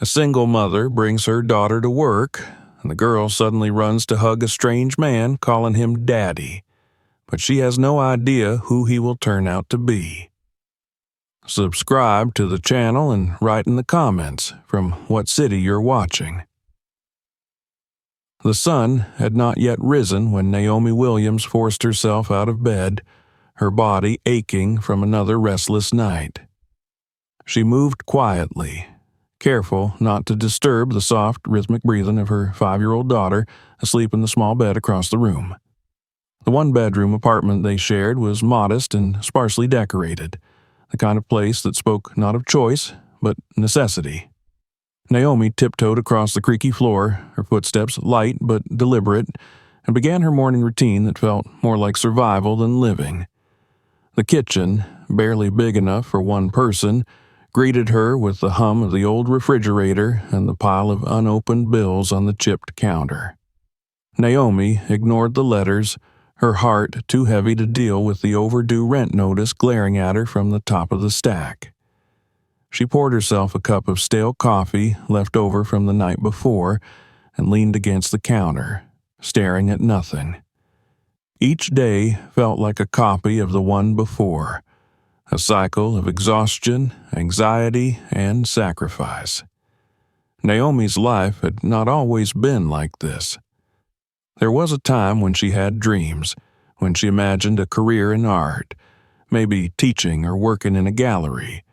A single mother brings her daughter to work, and the girl suddenly runs to hug a strange man, calling him Daddy. But she has no idea who he will turn out to be. Subscribe to the channel and write in the comments from what city you're watching. The sun had not yet risen when Naomi Williams forced herself out of bed, her body aching from another restless night. She moved quietly, careful not to disturb the soft, rhythmic breathing of her 5-year-old daughter asleep in the small bed across the room. The one-bedroom apartment they shared was modest and sparsely decorated, the kind of place that spoke not of choice, but necessity. Naomi tiptoed across the creaky floor, her footsteps light but deliberate, and began her morning routine that felt more like survival than living. The kitchen, barely big enough for one person, greeted her with the hum of the old refrigerator and the pile of unopened bills on the chipped counter. Naomi ignored the letters, her heart too heavy to deal with the overdue rent notice glaring at her from the top of the stack. She poured herself a cup of stale coffee left over from the night before and leaned against the counter, staring at nothing. Each day felt like a copy of the one before, a cycle of exhaustion, anxiety, and sacrifice. Naomi's life had not always been like this. There was a time when she had dreams, when she imagined a career in art, maybe teaching or working in a gallery.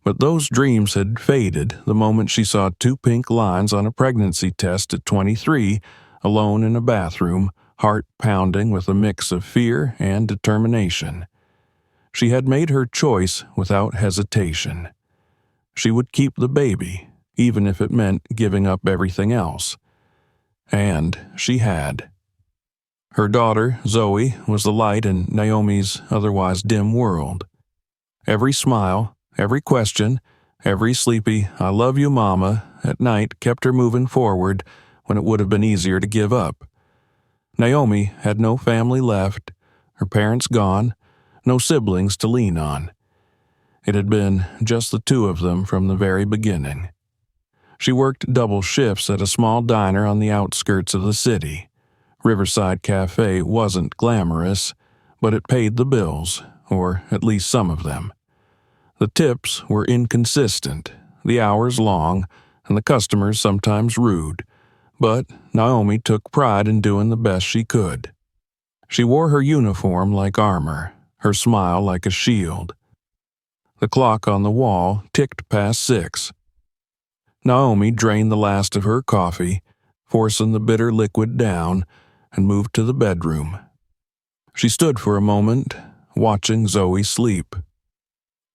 But those dreams had faded the moment she saw 2 pink lines on a pregnancy test at 23, alone in a bathroom, heart pounding with a mix of fear and determination. She had made her choice without hesitation. She would keep the baby, even if it meant giving up everything else. And she had. Her daughter, Zoe, was the light in Naomi's otherwise dim world. Every smile, every question, every sleepy, "I love you, Mama," at night kept her moving forward when it would have been easier to give up. Naomi had no family left, her parents gone, no siblings to lean on. It had been just the 2 of them from the very beginning. She worked double shifts at a small diner on the outskirts of the city. Riverside Cafe wasn't glamorous, but it paid the bills, or at least some of them. The tips were inconsistent, the hours long, and the customers sometimes rude, but Naomi took pride in doing the best she could. She wore her uniform like armor, her smile like a shield. The clock on the wall ticked past 6. Naomi drained the last of her coffee, forcing the bitter liquid down, and moved to the bedroom. She stood for a moment, watching Zoe sleep.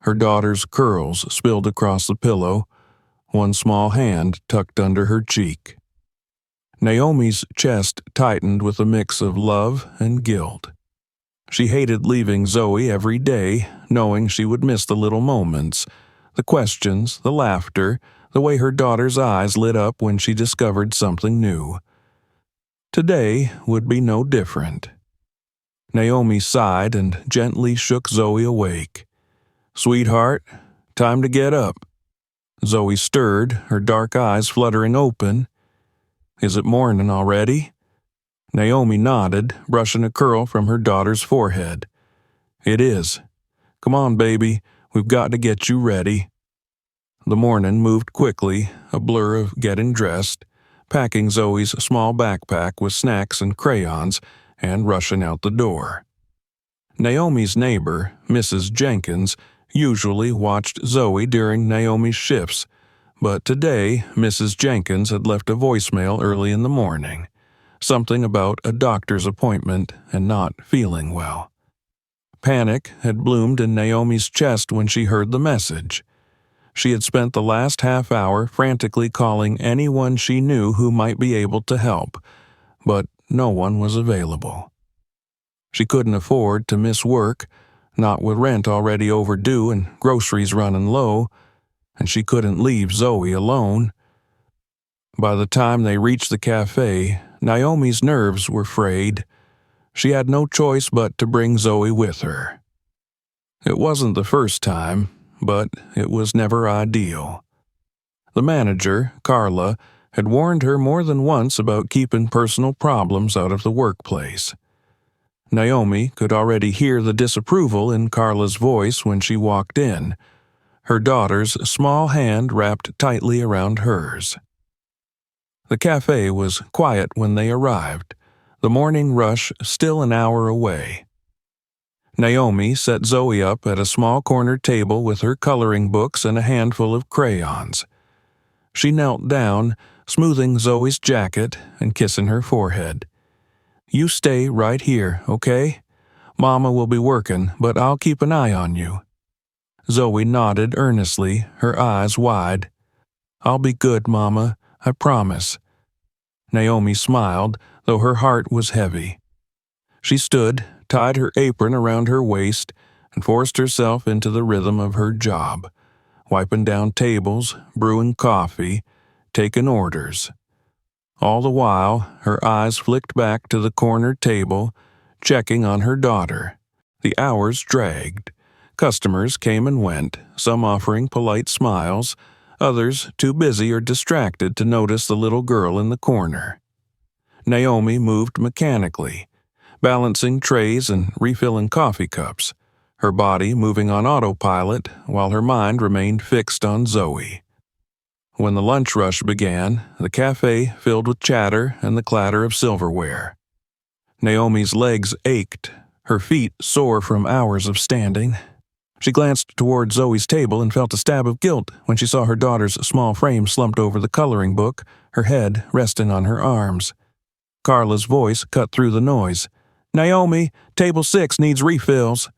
Her daughter's curls spilled across the pillow, one small hand tucked under her cheek. Naomi's chest tightened with a mix of love and guilt. She hated leaving Zoe every day, knowing she would miss the little moments, the questions, the laughter, the way her daughter's eyes lit up when she discovered something new. Today would be no different. Naomi sighed and gently shook Zoe awake. "Sweetheart, time to get up." Zoe stirred, her dark eyes fluttering open. "Is it morning already?" Naomi nodded, brushing a curl from her daughter's forehead. "It is. Come on, baby, we've got to get you ready." The morning moved quickly, a blur of getting dressed, packing Zoe's small backpack with snacks and crayons, and rushing out the door. Naomi's neighbor, Mrs. Jenkins, usually watched Zoe during Naomi's shifts, but today Mrs. Jenkins had left a voicemail early in the morning. Something about a doctor's appointment and not feeling well. Panic had bloomed in Naomi's chest when she heard the message. She had spent the last half hour frantically calling anyone she knew who might be able to help, but no one was available. She couldn't afford to miss work, not with rent already overdue and groceries running low, and she couldn't leave Zoe alone. By the time they reached the cafe, Naomi's nerves were frayed. She had no choice but to bring Zoe with her. It wasn't the first time, but it was never ideal. The manager, Carla, had warned her more than once about keeping personal problems out of the workplace. Naomi could already hear the disapproval in Carla's voice when she walked in, her daughter's small hand wrapped tightly around hers. The cafe was quiet when they arrived, the morning rush still an hour away. Naomi set Zoe up at a small corner table with her coloring books and a handful of crayons. She knelt down, smoothing Zoe's jacket and kissing her forehead. "You stay right here, okay? Mama will be working, but I'll keep an eye on you." Zoe nodded earnestly, her eyes wide. "I'll be good, Mama, I promise." Naomi smiled, though her heart was heavy. She stood, tied her apron around her waist, and forced herself into the rhythm of her job, wiping down tables, brewing coffee, taking orders. All the while, her eyes flicked back to the corner table, checking on her daughter. The hours dragged. Customers came and went, some offering polite smiles, others too busy or distracted to notice the little girl in the corner. Naomi moved mechanically, balancing trays and refilling coffee cups, her body moving on autopilot while her mind remained fixed on Zoe. When the lunch rush began, the cafe filled with chatter and the clatter of silverware. Naomi's legs ached, her feet sore from hours of standing. She glanced toward Zoe's table and felt a stab of guilt when she saw her daughter's small frame slumped over the coloring book, her head resting on her arms. Carla's voice cut through the noise. "Naomi, table 6 needs refills."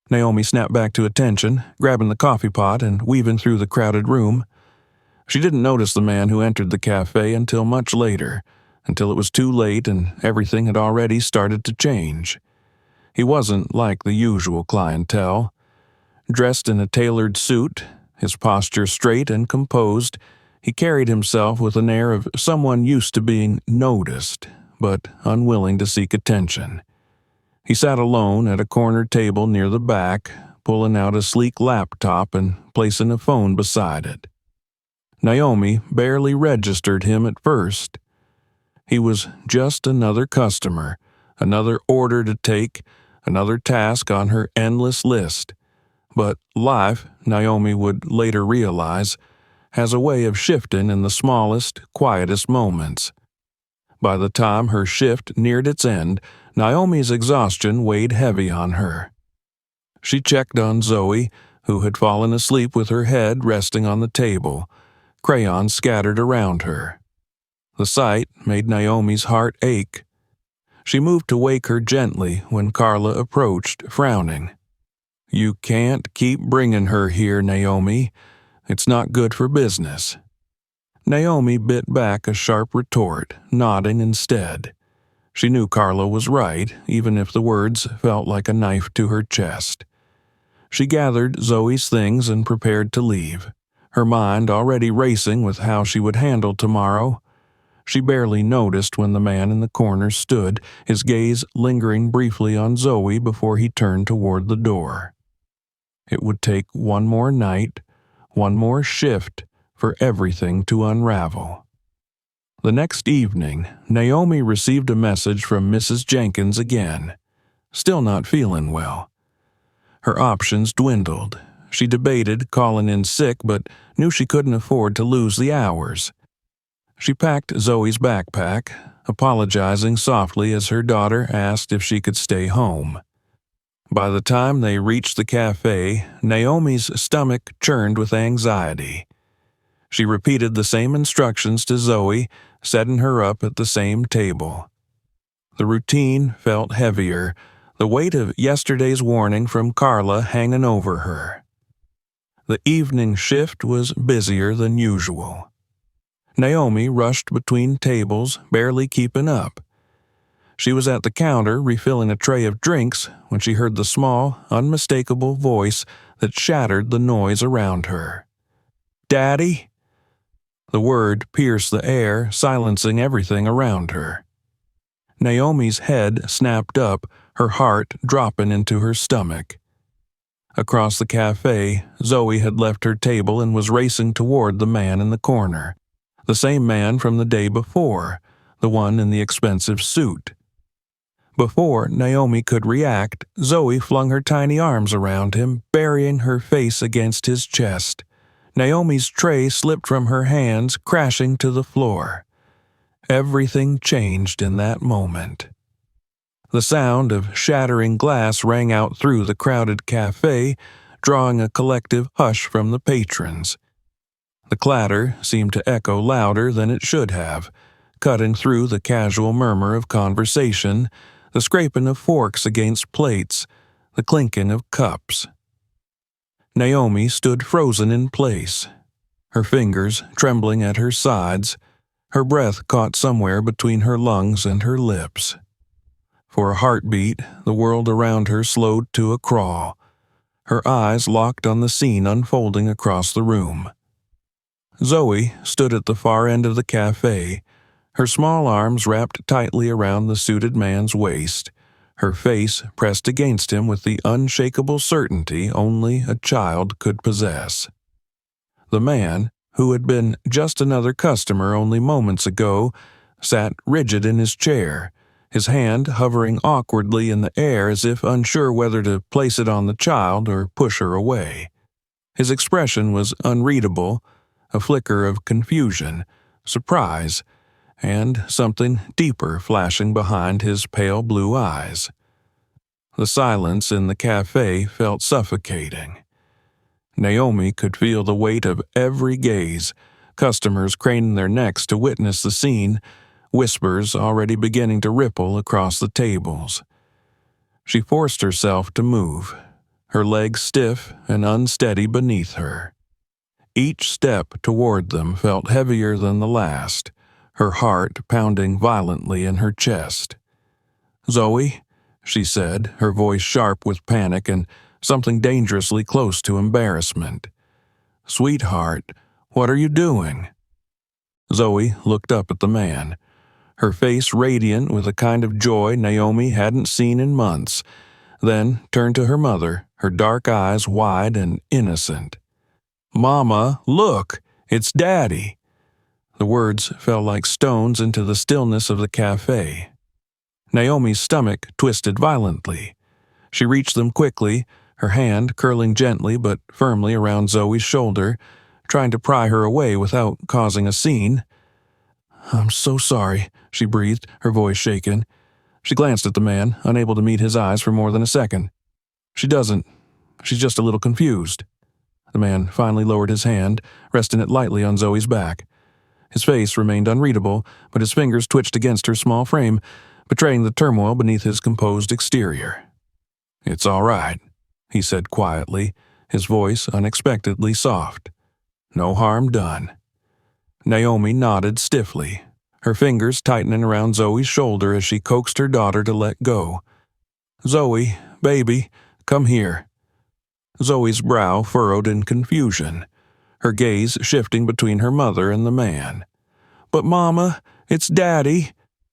Naomi snapped back to attention, grabbing the coffee pot and weaving through the crowded room. She didn't notice the man who entered the cafe until much later, until it was too late and everything had already started to change. He wasn't like the usual clientele. Dressed in a tailored suit, his posture straight and composed, he carried himself with an air of someone used to being noticed, but unwilling to seek attention. He sat alone at a corner table near the back, pulling out a sleek laptop and placing a phone beside it. Naomi barely registered him at first. He was just another customer, another order to take, another task on her endless list. But life, Naomi would later realize, has a way of shifting in the smallest, quietest moments. By the time her shift neared its end, Naomi's exhaustion weighed heavy on her. She checked on Zoe, who had fallen asleep with her head resting on the table, crayons scattered around her. The sight made Naomi's heart ache. She moved to wake her gently when Carla approached, frowning. "You can't keep bringing her here, Naomi. It's not good for business." Naomi bit back a sharp retort, nodding instead. She knew Carla was right, even if the words felt like a knife to her chest. She gathered Zoe's things and prepared to leave, her mind already racing with how she would handle tomorrow. She barely noticed when the man in the corner stood, his gaze lingering briefly on Zoe before he turned toward the door. It would take one more night, one more shift, for everything to unravel. The next evening, Naomi received a message from Mrs. Jenkins again. Still not feeling well. Her options dwindled. She debated calling in sick, but knew she couldn't afford to lose the hours. She packed Zoe's backpack, apologizing softly as her daughter asked if she could stay home. By the time they reached the cafe, Naomi's stomach churned with anxiety. She repeated the same instructions to Zoe, setting her up at the same table. The routine felt heavier, the weight of yesterday's warning from Carla hanging over her. The evening shift was busier than usual. Naomi rushed between tables, barely keeping up. She was at the counter refilling a tray of drinks when she heard the small, unmistakable voice that shattered the noise around her. "Daddy?" The word pierced the air, silencing everything around her. Naomi's head snapped up, her heart dropping into her stomach. Across the cafe, Zoe had left her table and was racing toward the man in the corner. The same man from the day before, the one in the expensive suit. Before Naomi could react, Zoe flung her tiny arms around him, burying her face against his chest. Naomi's tray slipped from her hands, crashing to the floor. Everything changed in that moment. The sound of shattering glass rang out through the crowded cafe, drawing a collective hush from the patrons. The clatter seemed to echo louder than it should have, cutting through the casual murmur of conversation, the scraping of forks against plates, the clinking of cups. Naomi stood frozen in place, her fingers trembling at her sides, her breath caught somewhere between her lungs and her lips. For a heartbeat, the world around her slowed to a crawl, her eyes locked on the scene unfolding across the room. Zoe stood at the far end of the cafe, her small arms wrapped tightly around the suited man's waist, her face pressed against him with the unshakable certainty only a child could possess. The man, who had been just another customer only moments ago, sat rigid in his chair, his hand hovering awkwardly in the air as if unsure whether to place it on the child or push her away. His expression was unreadable, a flicker of confusion, surprise, and something deeper flashing behind his pale blue eyes. The silence in the cafe felt suffocating. Naomi could feel the weight of every gaze, customers craning their necks to witness the scene, whispers already beginning to ripple across the tables. She forced herself to move, her legs stiff and unsteady beneath her. Each step toward them felt heavier than the last, her heart pounding violently in her chest. "Zoe," she said, her voice sharp with panic and something dangerously close to embarrassment. "Sweetheart, what are you doing?" Zoe looked up at the man, her face radiant with a kind of joy Naomi hadn't seen in months, then turned to her mother, her dark eyes wide and innocent. "Mama, look! It's Daddy!" The words fell like stones into the stillness of the cafe. Naomi's stomach twisted violently. She reached them quickly, her hand curling gently but firmly around Zoe's shoulder, trying to pry her away without causing a scene. "I'm so sorry," she breathed, her voice shaken. She glanced at the man, unable to meet his eyes for more than a second. She's just a little confused." The man finally lowered his hand, resting it lightly on Zoe's back. His face remained unreadable, but his fingers twitched against her small frame, betraying the turmoil beneath his composed exterior. "It's all right," he said quietly, his voice unexpectedly soft. "No harm done." Naomi nodded stiffly, her fingers tightening around Zoe's shoulder as she coaxed her daughter to let go. "Zoe, baby, come here." Zoe's brow furrowed in confusion, her gaze shifting between her mother and the man. "But Mama, it's Daddy,"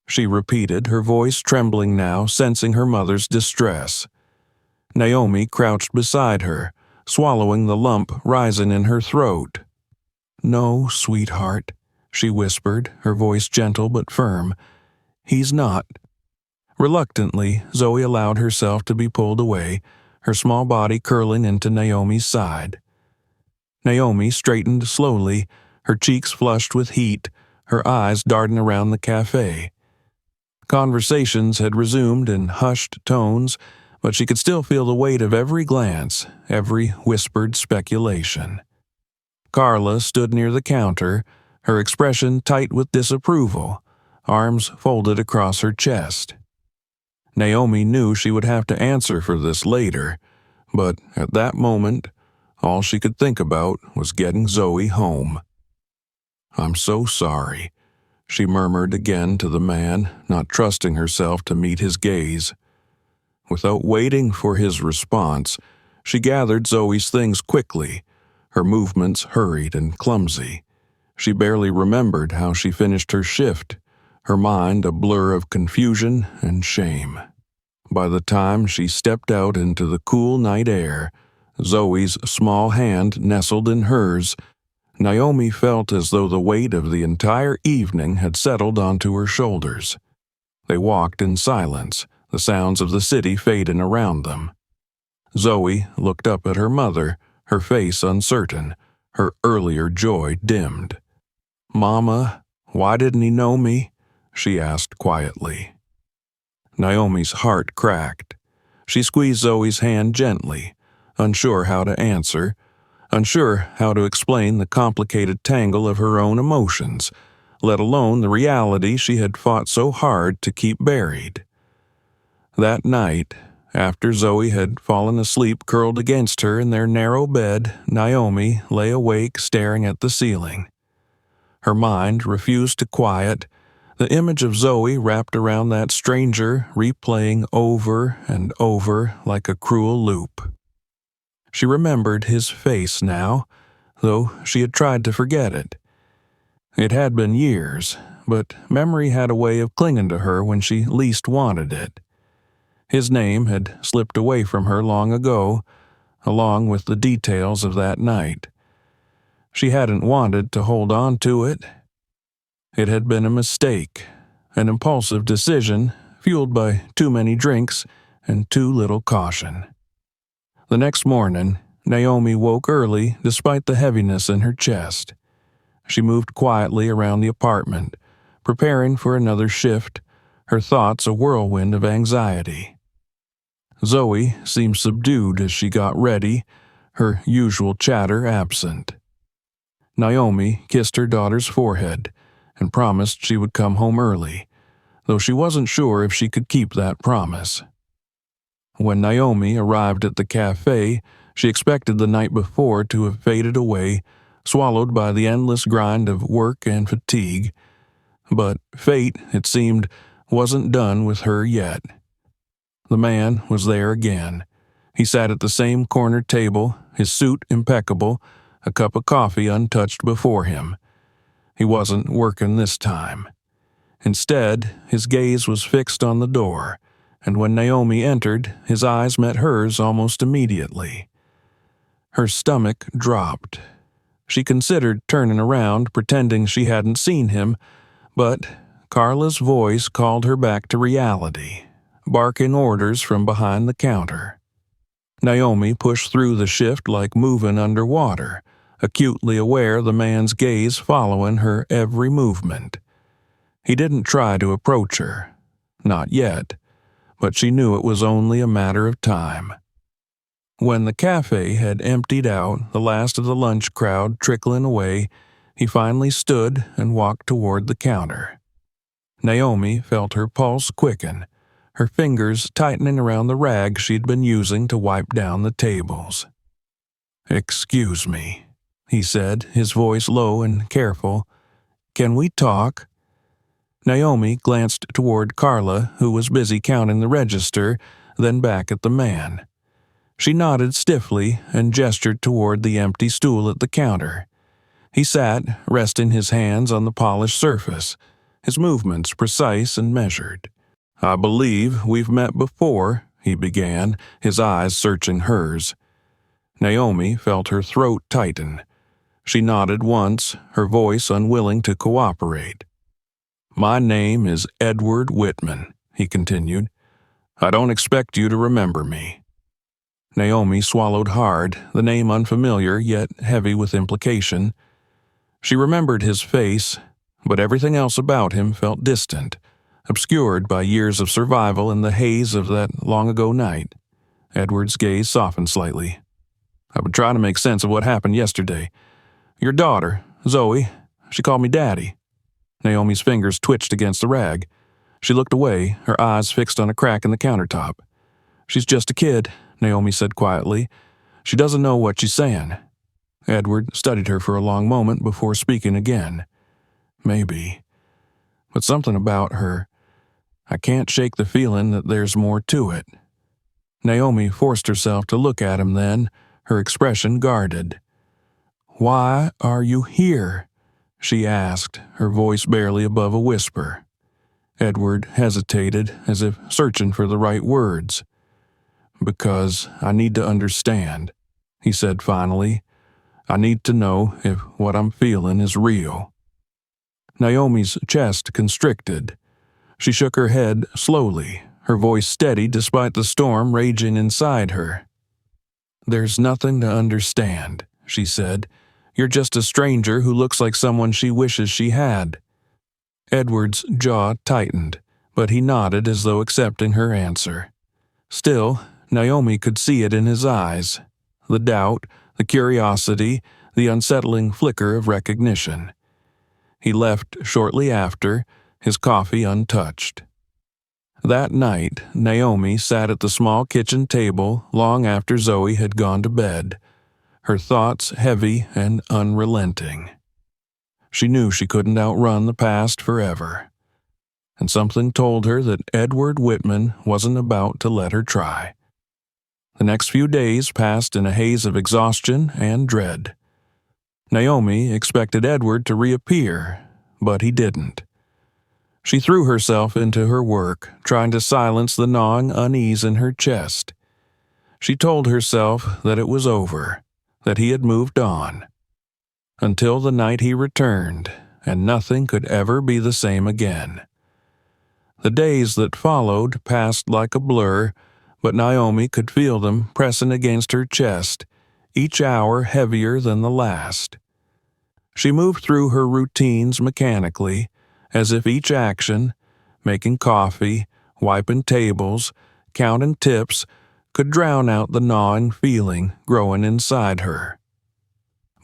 she repeated, her voice trembling now, sensing her mother's distress. Naomi crouched beside her, swallowing the lump rising in her throat. "No, sweetheart," she whispered, her voice gentle but firm. "He's not." Reluctantly, Zoe allowed herself to be pulled away, her small body curling into Naomi's side. Naomi straightened slowly, her cheeks flushed with heat, her eyes darting around the cafe. Conversations had resumed in hushed tones, but she could still feel the weight of every glance, every whispered speculation. Carla stood near the counter, her expression tight with disapproval, arms folded across her chest. Naomi knew she would have to answer for this later, but at that moment, all she could think about was getting Zoe home. "I'm so sorry," she murmured again to the man, not trusting herself to meet his gaze. Without waiting for his response, she gathered Zoe's things quickly, her movements hurried and clumsy. She barely remembered how she finished her shift, her mind a blur of confusion and shame. By the time she stepped out into the cool night air, Zoe's small hand nestled in hers. Naomi felt as though the weight of the entire evening had settled onto her shoulders. They walked in silence, the sounds of the city fading around them. Zoe looked up at her mother, her face uncertain, her earlier joy dimmed. "Mama, why didn't he know me?" she asked quietly. Naomi's heart cracked. She squeezed Zoe's hand gently, unsure how to answer, unsure how to explain the complicated tangle of her own emotions, let alone the reality she had fought so hard to keep buried. That night, after Zoe had fallen asleep curled against her in their narrow bed, Naomi lay awake staring at the ceiling. Her mind refused to quiet, the image of Zoe wrapped around that stranger replaying over and over like a cruel loop. She remembered his face now, though she had tried to forget it. It had been years, but memory had a way of clinging to her when she least wanted it. His name had slipped away from her long ago, along with the details of that night. She hadn't wanted to hold on to it. It had been a mistake, an impulsive decision fueled by too many drinks and too little caution. The next morning, Naomi woke early despite the heaviness in her chest. She moved quietly around the apartment, preparing for another shift, her thoughts a whirlwind of anxiety. Zoe seemed subdued as she got ready, her usual chatter absent. Naomi kissed her daughter's forehead and promised she would come home early, though she wasn't sure if she could keep that promise. When Naomi arrived at the cafe, she expected the night before to have faded away, swallowed by the endless grind of work and fatigue. But fate, it seemed, wasn't done with her yet. The man was there again. He sat at the same corner table, his suit impeccable, a cup of coffee untouched before him. He wasn't working this time. Instead, his gaze was fixed on the door, and when Naomi entered, his eyes met hers almost immediately. Her stomach dropped. She considered turning around, pretending she hadn't seen him, but Carla's voice called her back to reality, barking orders from behind the counter. Naomi pushed through the shift like moving underwater, acutely aware the man's gaze following her every movement. He didn't try to approach her. Not yet. But she knew it was only a matter of time. When the cafe had emptied out, the last of the lunch crowd trickling away, he finally stood and walked toward the counter. Naomi felt her pulse quicken, her fingers tightening around the rag she'd been using to wipe down the tables. "Excuse me," he said, his voice low and careful. "Can we talk?" Naomi glanced toward Carla, who was busy counting the register, then back at the man. She nodded stiffly and gestured toward the empty stool at the counter. He sat, resting his hands on the polished surface, his movements precise and measured. "I believe we've met before," he began, his eyes searching hers. Naomi felt her throat tighten. She nodded once, her voice unwilling to cooperate. "My name is Edward Whitman," he continued. "I don't expect you to remember me." Naomi swallowed hard, the name unfamiliar yet heavy with implication. She remembered his face, but everything else about him felt distant, obscured by years of survival in the haze of that long-ago night. Edward's gaze softened slightly. "I've been trying to make sense of what happened yesterday. Your daughter, Zoe, she called me Daddy." Naomi's fingers twitched against the rag. She looked away, her eyes fixed on a crack in the countertop. "She's just a kid," Naomi said quietly. "She doesn't know what she's saying." Edward studied her for a long moment before speaking again. "Maybe. But something about her. I can't shake the feeling that there's more to it." Naomi forced herself to look at him then, her expression guarded. "Why are you here?" she asked, her voice barely above a whisper. Edward hesitated, as if searching for the right words. "Because I need to understand." he said finally. "I need to know if what I'm feeling is real." Naomi's chest constricted. She shook her head slowly, her voice steady despite the storm raging inside her. "There's nothing to understand," she said. "You're just a stranger who looks like someone she wishes she had." Edward's jaw tightened, but he nodded as though accepting her answer. Still, Naomi could see it in his eyes. The doubt, the curiosity, the unsettling flicker of recognition. He left shortly after, his coffee untouched. That night, Naomi sat at the small kitchen table long after Zoe had gone to bed, her thoughts heavy and unrelenting. She knew she couldn't outrun the past forever, and something told her that Edward Whitman wasn't about to let her try. The next few days passed in a haze of exhaustion and dread. Naomi expected Edward to reappear, but he didn't. She threw herself into her work, trying to silence the gnawing unease in her chest. She told herself that it was over, that he had moved on. Until the night he returned, and nothing could ever be the same again. The days that followed passed like a blur, but Naomi could feel them pressing against her chest, each hour heavier than the last. She moved through her routines mechanically, as if each action, making coffee, wiping tables, counting tips, could drown out the gnawing feeling growing inside her.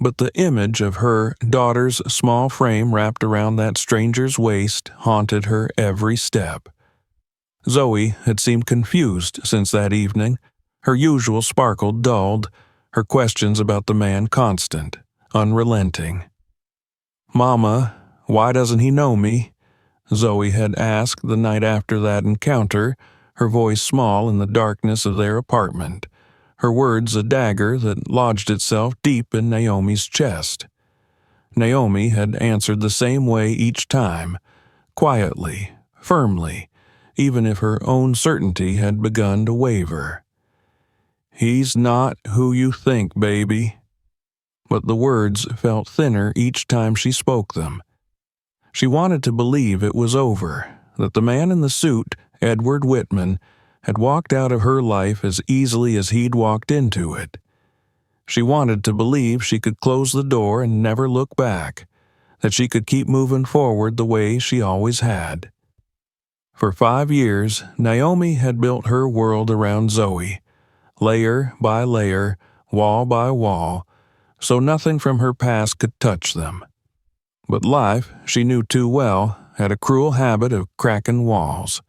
But the image of her daughter's small frame wrapped around that stranger's waist haunted her every step. Zoe had seemed confused since that evening. Her usual sparkle dulled, her questions about the man constant, unrelenting. "Mama, why doesn't he know me?" Zoe had asked the night after that encounter, her voice small in the darkness of their apartment, her words a dagger that lodged itself deep in Naomi's chest. Naomi had answered the same way each time, quietly, firmly, even if her own certainty had begun to waver. "He's not who you think, baby." But the words felt thinner each time she spoke them. She wanted to believe it was over, that the man in the suit, Edward Whitman, had walked out of her life as easily as he'd walked into it. She wanted to believe she could close the door and never look back, that she could keep moving forward the way she always had. For 5 years, Naomi had built her world around Zoe, layer by layer, wall by wall, so nothing from her past could touch them. But life, she knew too well, had a cruel habit of cracking walls.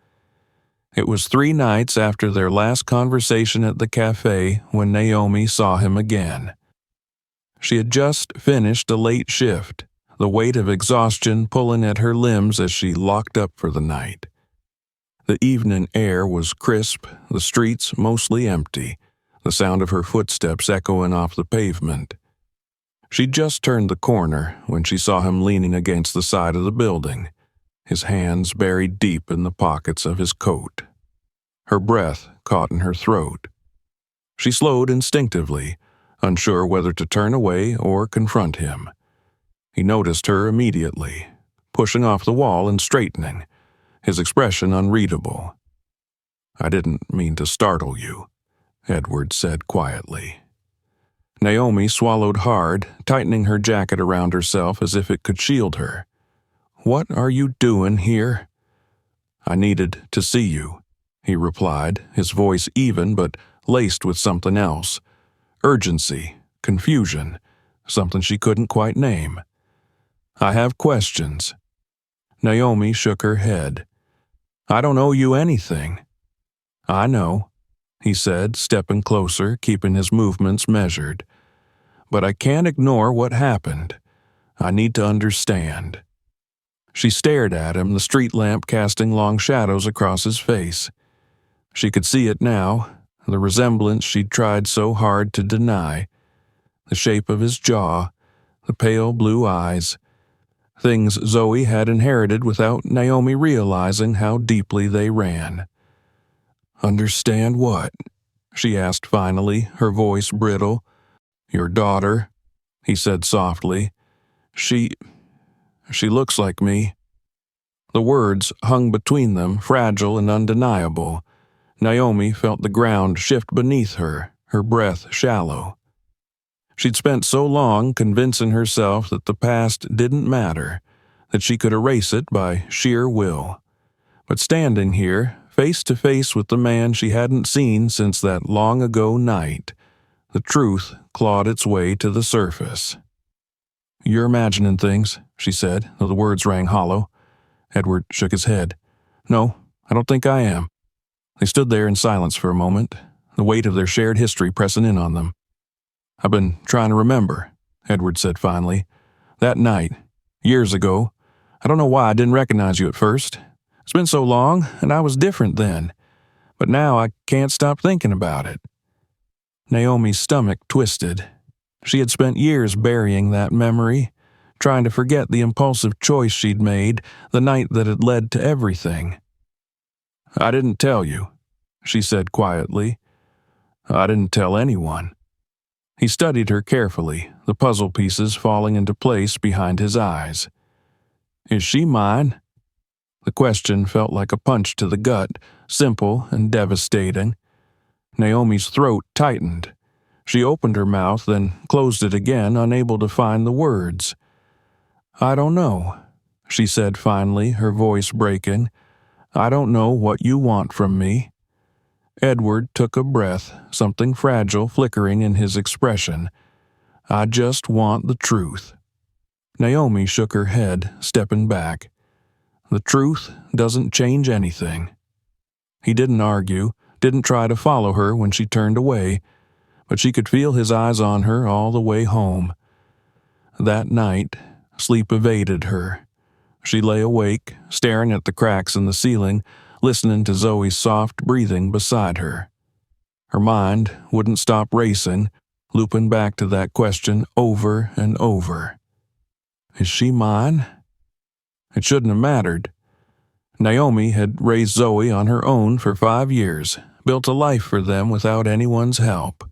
It was 3 nights after their last conversation at the cafe when Naomi saw him again. She had just finished a late shift, the weight of exhaustion pulling at her limbs as she locked up for the night. The evening air was crisp, the streets mostly empty, the sound of her footsteps echoing off the pavement. She'd just turned the corner when she saw him leaning against the side of the building, his hands buried deep in the pockets of his coat. Her breath caught in her throat. She slowed instinctively, unsure whether to turn away or confront him. He noticed her immediately, pushing off the wall and straightening, his expression unreadable. "I didn't mean to startle you," Edward said quietly. Naomi swallowed hard, tightening her jacket around herself as if it could shield her. "What are you doing here?" "I needed to see you," he replied, his voice even but laced with something else. Urgency, confusion, something she couldn't quite name. "I have questions." Naomi shook her head. "I don't owe you anything." "I know," he said, stepping closer, keeping his movements measured. "But I can't ignore what happened. I need to understand." She stared at him, the street lamp casting long shadows across his face. She could see it now, the resemblance she'd tried so hard to deny. The shape of his jaw, the pale blue eyes. Things Zoe had inherited without Naomi realizing how deeply they ran. "Understand what?" she asked finally, her voice brittle, "Your daughter," he said softly. She looks like me." The words hung between them, fragile and undeniable. Naomi felt the ground shift beneath her, her breath shallow. She'd spent so long convincing herself that the past didn't matter, that she could erase it by sheer will. But standing here, face to face with the man she hadn't seen since that long-ago night, the truth clawed its way to the surface. "You're imagining things," she said, though the words rang hollow. Edward shook his head. "No, I don't think I am." They stood there in silence for a moment, the weight of their shared history pressing in on them. "I've been trying to remember," Edward said finally. "That night, years ago, I don't know why I didn't recognize you at first. It's been so long, and I was different then. But now I can't stop thinking about it." Naomi's stomach twisted. She had spent years burying that memory, trying to forget the impulsive choice she'd made the night that had led to everything. "I didn't tell you," she said quietly. "I didn't tell anyone." He studied her carefully, the puzzle pieces falling into place behind his eyes. "Is she mine?" The question felt like a punch to the gut, simple and devastating. Naomi's throat tightened. She opened her mouth, then closed it again, unable to find the words. "I don't know," she said finally, her voice breaking. "I don't know what you want from me." Edward took a breath, something fragile flickering in his expression. "I just want the truth." Naomi shook her head, stepping back. "The truth doesn't change anything." He didn't argue, didn't try to follow her when she turned away, but she could feel his eyes on her all the way home. That night, sleep evaded her. She lay awake, staring at the cracks in the ceiling, listening to Zoe's soft breathing beside her. Her mind wouldn't stop racing, looping back to that question over and over. Is she mine? It shouldn't have mattered. Naomi had raised Zoe on her own for 5 years, built a life for them without anyone's help.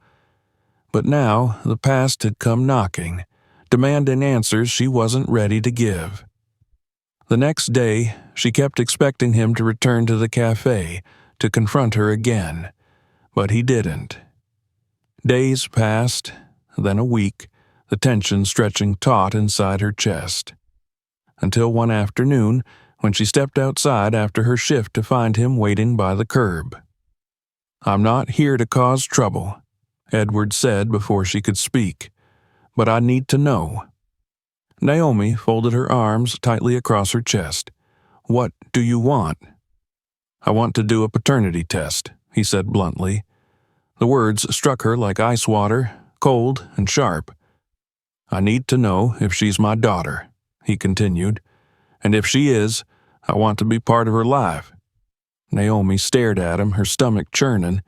But now the past had come knocking, demanding answers she wasn't ready to give. The next day, she kept expecting him to return to the cafe, to confront her again, but he didn't. Days passed, then a week, the tension stretching taut inside her chest. Until one afternoon, when she stepped outside after her shift to find him waiting by the curb. "I'm not here to cause trouble," Edward said before she could speak, "but I need to know." Naomi folded her arms tightly across her chest. "What do you want?" "I want to do a paternity test," he said bluntly. The words struck her like ice water, cold and sharp. "I need to know if she's my daughter," he continued. "And if she is, I want to be part of her life." Naomi stared at him, her stomach churning.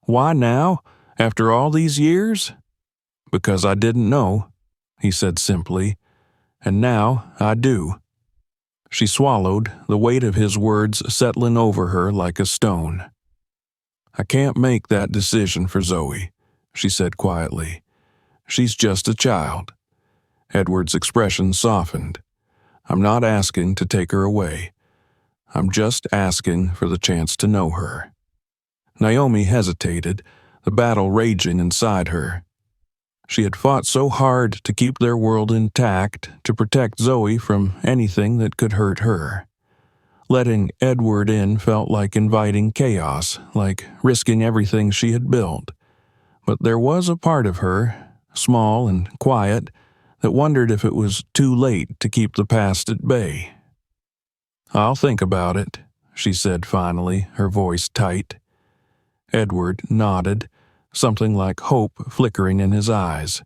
"Why now, after all these years?" "Because I didn't know," he said simply. "And now I do." She swallowed, the weight of his words settling over her like a stone. "I can't make that decision for Zoe," she said quietly. "She's just a child." Edward's expression softened. "I'm not asking to take her away. I'm just asking for the chance to know her." Naomi hesitated, the battle raging inside her. She had fought so hard to keep their world intact, to protect Zoe from anything that could hurt her. Letting Edward in felt like inviting chaos, like risking everything she had built. But there was a part of her, small and quiet, that wondered if it was too late to keep the past at bay. "I'll think about it," she said finally, her voice tight. Edward nodded, something like hope flickering in his eyes.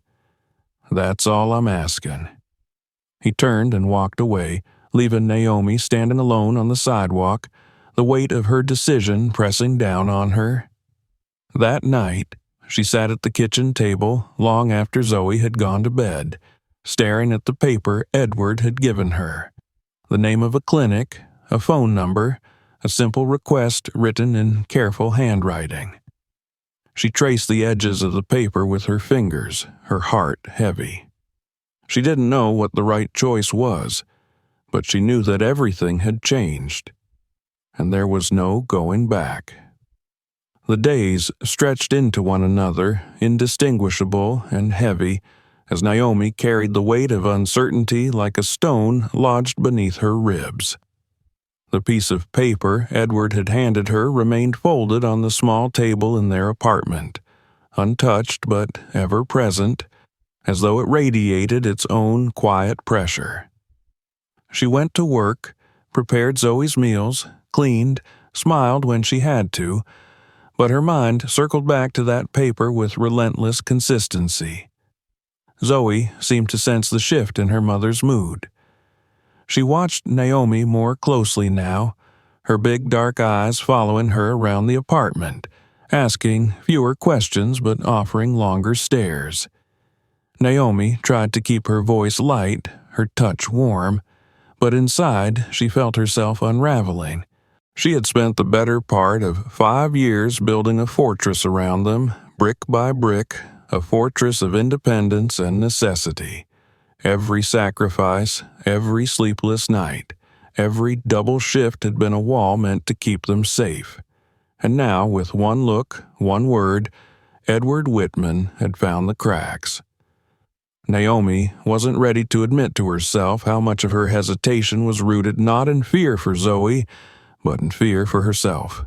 "That's all I'm asking." He turned and walked away, leaving Naomi standing alone on the sidewalk, the weight of her decision pressing down on her. That night, she sat at the kitchen table long after Zoe had gone to bed, staring at the paper Edward had given her. The name of a clinic, a phone number, a simple request written in careful handwriting. She traced the edges of the paper with her fingers, her heart heavy. She didn't know what the right choice was, but she knew that everything had changed, and there was no going back. The days stretched into one another, indistinguishable and heavy, as Naomi carried the weight of uncertainty like a stone lodged beneath her ribs. The piece of paper Edward had handed her remained folded on the small table in their apartment, untouched but ever present, as though it radiated its own quiet pressure. She went to work, prepared Zoe's meals, cleaned, smiled when she had to, but her mind circled back to that paper with relentless consistency. Zoe seemed to sense the shift in her mother's mood. She watched Naomi more closely now, her big dark eyes following her around the apartment, asking fewer questions but offering longer stares. Naomi tried to keep her voice light, her touch warm, but inside she felt herself unraveling. She had spent the better part of 5 years building a fortress around them, brick by brick, a fortress of independence and necessity. Every sacrifice, every sleepless night, every double shift had been a wall meant to keep them safe. And now, with one look, one word, Edward Whitman had found the cracks. Naomi wasn't ready to admit to herself how much of her hesitation was rooted not in fear for Zoe, but in fear for herself.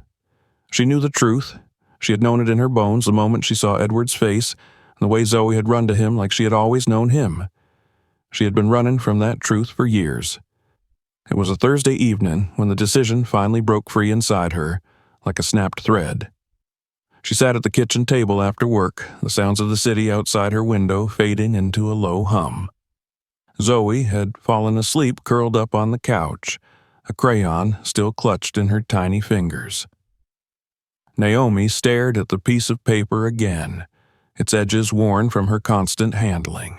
She knew the truth. She had known it in her bones the moment she saw Edward's face, and the way Zoe had run to him like she had always known him. She had been running from that truth for years. It was a Thursday evening when the decision finally broke free inside her, like a snapped thread. She sat at the kitchen table after work, the sounds of the city outside her window fading into a low hum. Zoe had fallen asleep curled up on the couch, a crayon still clutched in her tiny fingers. Naomi stared at the piece of paper again, its edges worn from her constant handling.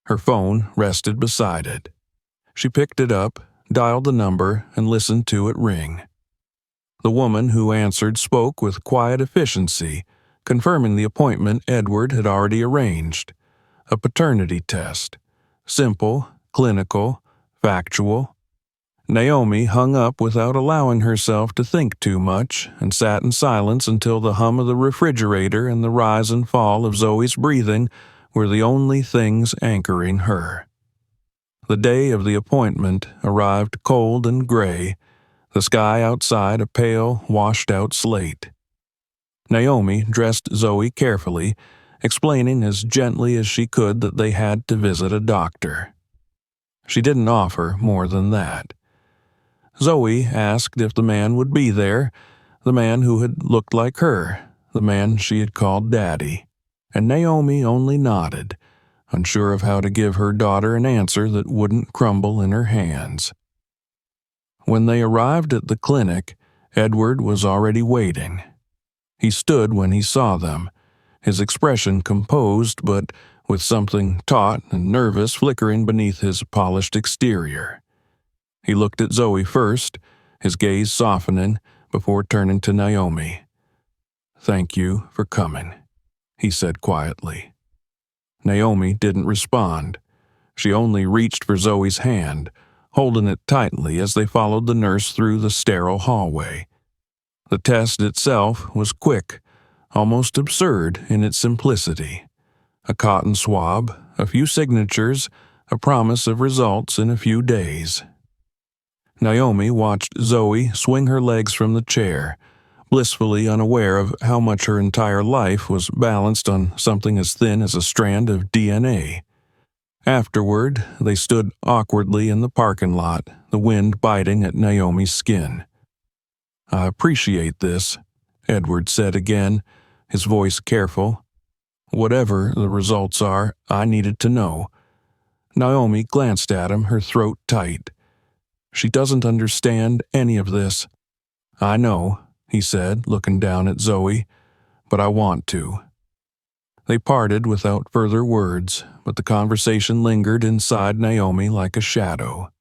Her phone rested beside it. She picked it up, dialed the number, and listened to it ring. The woman who answered spoke with quiet efficiency, confirming the appointment Edward had already arranged. A paternity test. Simple, clinical, factual. Naomi hung up without allowing herself to think too much and sat in silence until the hum of the refrigerator and the rise and fall of Zoe's breathing were the only things anchoring her. The day of the appointment arrived cold and gray, the sky outside a pale, washed-out slate. Naomi dressed Zoe carefully, explaining as gently as she could that they had to visit a doctor. She didn't offer more than that. Zoe asked if the man would be there, the man who had looked like her, the man she had called Daddy, and Naomi only nodded, unsure of how to give her daughter an answer that wouldn't crumble in her hands. When they arrived at the clinic, Edward was already waiting. He stood when he saw them, his expression composed but with something taut and nervous flickering beneath his polished exterior. He looked at Zoe first, his gaze softening, before turning to Naomi. "Thank you for coming," he said quietly. Naomi didn't respond. She only reached for Zoe's hand, holding it tightly as they followed the nurse through the sterile hallway. The test itself was quick, almost absurd in its simplicity. A cotton swab, a few signatures, a promise of results in a few days. Naomi watched Zoe swing her legs from the chair, blissfully unaware of how much her entire life was balanced on something as thin as a strand of DNA. Afterward, they stood awkwardly in the parking lot, the wind biting at Naomi's skin. "I appreciate this," Edward said again, his voice careful. "Whatever the results are, I needed to know." Naomi glanced at him, her throat tight. "She doesn't understand any of this." "I know," he said, looking down at Zoe, "but I want to." They parted without further words, but the conversation lingered inside Naomi like a shadow.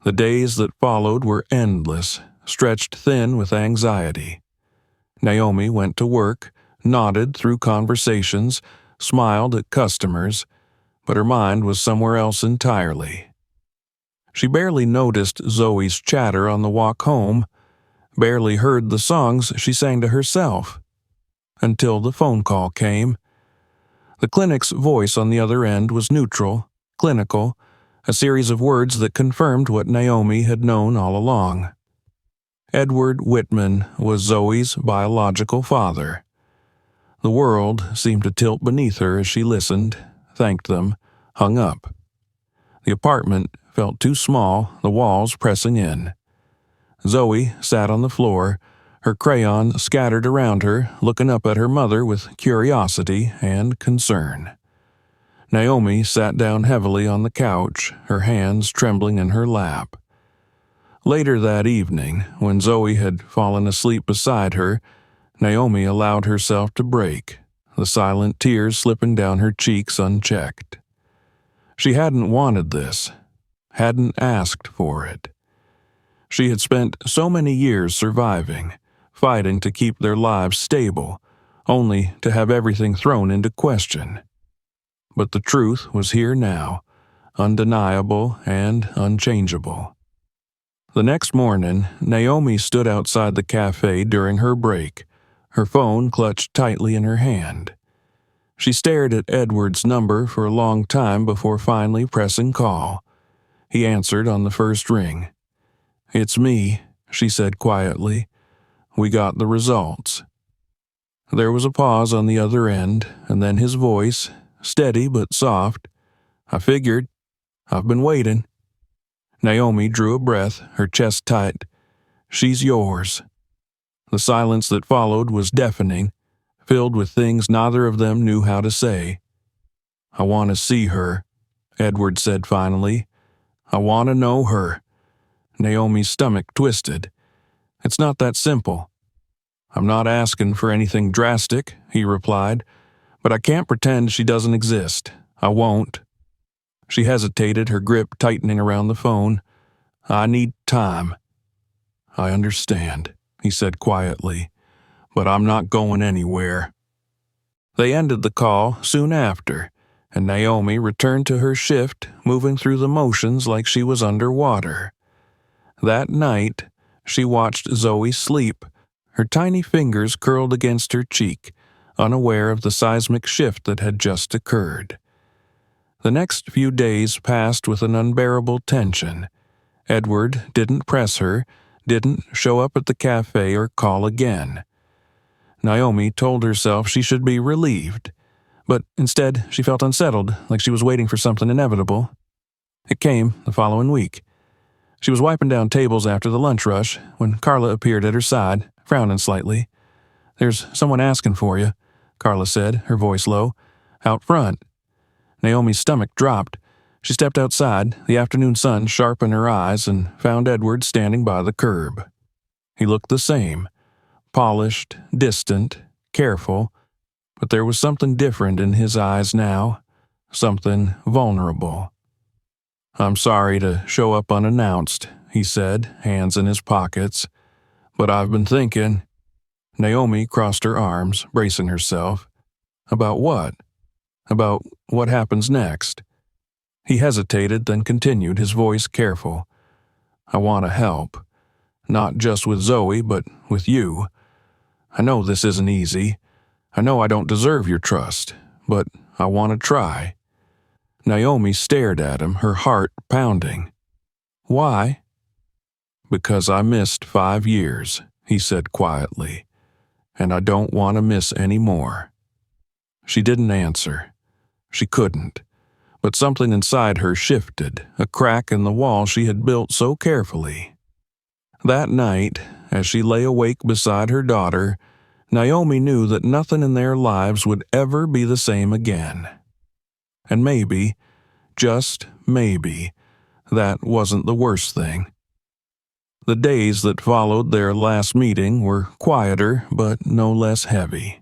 The days that followed were endless, stretched thin with anxiety. Naomi went to work, nodded through conversations, smiled at customers, but her mind was somewhere else entirely. She barely noticed Zoe's chatter on the walk home, barely heard the songs she sang to herself, until the phone call came. The clinic's voice on the other end was neutral, clinical, a series of words that confirmed what Naomi had known all along. Edward Whitman was Zoe's biological father. The world seemed to tilt beneath her as she listened, thanked them, hung up. The apartment felt too small, the walls pressing in. Zoe sat on the floor, her crayon scattered around her, looking up at her mother with curiosity and concern. Naomi sat down heavily on the couch, her hands trembling in her lap. Later that evening, when Zoe had fallen asleep beside her, Naomi allowed herself to break, the silent tears slipping down her cheeks unchecked. She hadn't wanted this, hadn't asked for it. She had spent so many years surviving, fighting to keep their lives stable, only to have everything thrown into question. But the truth was here now, undeniable and unchangeable. The next morning, Naomi stood outside the cafe during her break, her phone clutched tightly in her hand. She stared at Edward's number for a long time before finally pressing call. He answered on the first ring. "It's me," she said quietly. "We got the results." There was a pause on the other end, and then his voice, steady but soft. "I figured. I've been waiting." Naomi drew a breath, her chest tight. "She's yours." The silence that followed was deafening, filled with things neither of them knew how to say. "I want to see her," Edward said finally. "I want to know her." Naomi's stomach twisted. "It's not that simple." "I'm not asking for anything drastic," he replied, "but I can't pretend she doesn't exist. I won't." She hesitated, her grip tightening around the phone. "I need time." "I understand," he said quietly, "but I'm not going anywhere." They ended the call soon after, and Naomi returned to her shift, moving through the motions like she was underwater. That night, she watched Zoe sleep, her tiny fingers curled against her cheek, unaware of the seismic shift that had just occurred. The next few days passed with an unbearable tension. Edward didn't press her, didn't show up at the cafe or call again. Naomi told herself she should be relieved, but instead she felt unsettled, like she was waiting for something inevitable. It came the following week. She was wiping down tables after the lunch rush when Carla appeared at her side, frowning slightly. "There's someone asking for you," Carla said, her voice low. "Out front." Naomi's stomach dropped. She stepped outside, the afternoon sun sharp in her eyes, and found Edward standing by the curb. He looked the same, polished, distant, careful, but there was something different in his eyes now, something vulnerable. "I'm sorry to show up unannounced," he said, hands in his pockets, "but I've been thinking." Naomi crossed her arms, bracing herself. "About what?" "About what happens next." He hesitated, then continued, his voice careful. "I want to help. Not just with Zoe, but with you. I know this isn't easy. I know I don't deserve your trust, but I want to try." Naomi stared at him, her heart pounding. "Why?" "Because I missed 5 years," he said quietly, "and I don't want to miss any more." She didn't answer. She couldn't. But something inside her shifted, a crack in the wall she had built so carefully. That night, as she lay awake beside her daughter, Naomi knew that nothing in their lives would ever be the same again. And maybe, just maybe, that wasn't the worst thing. The days that followed their last meeting were quieter but no less heavy.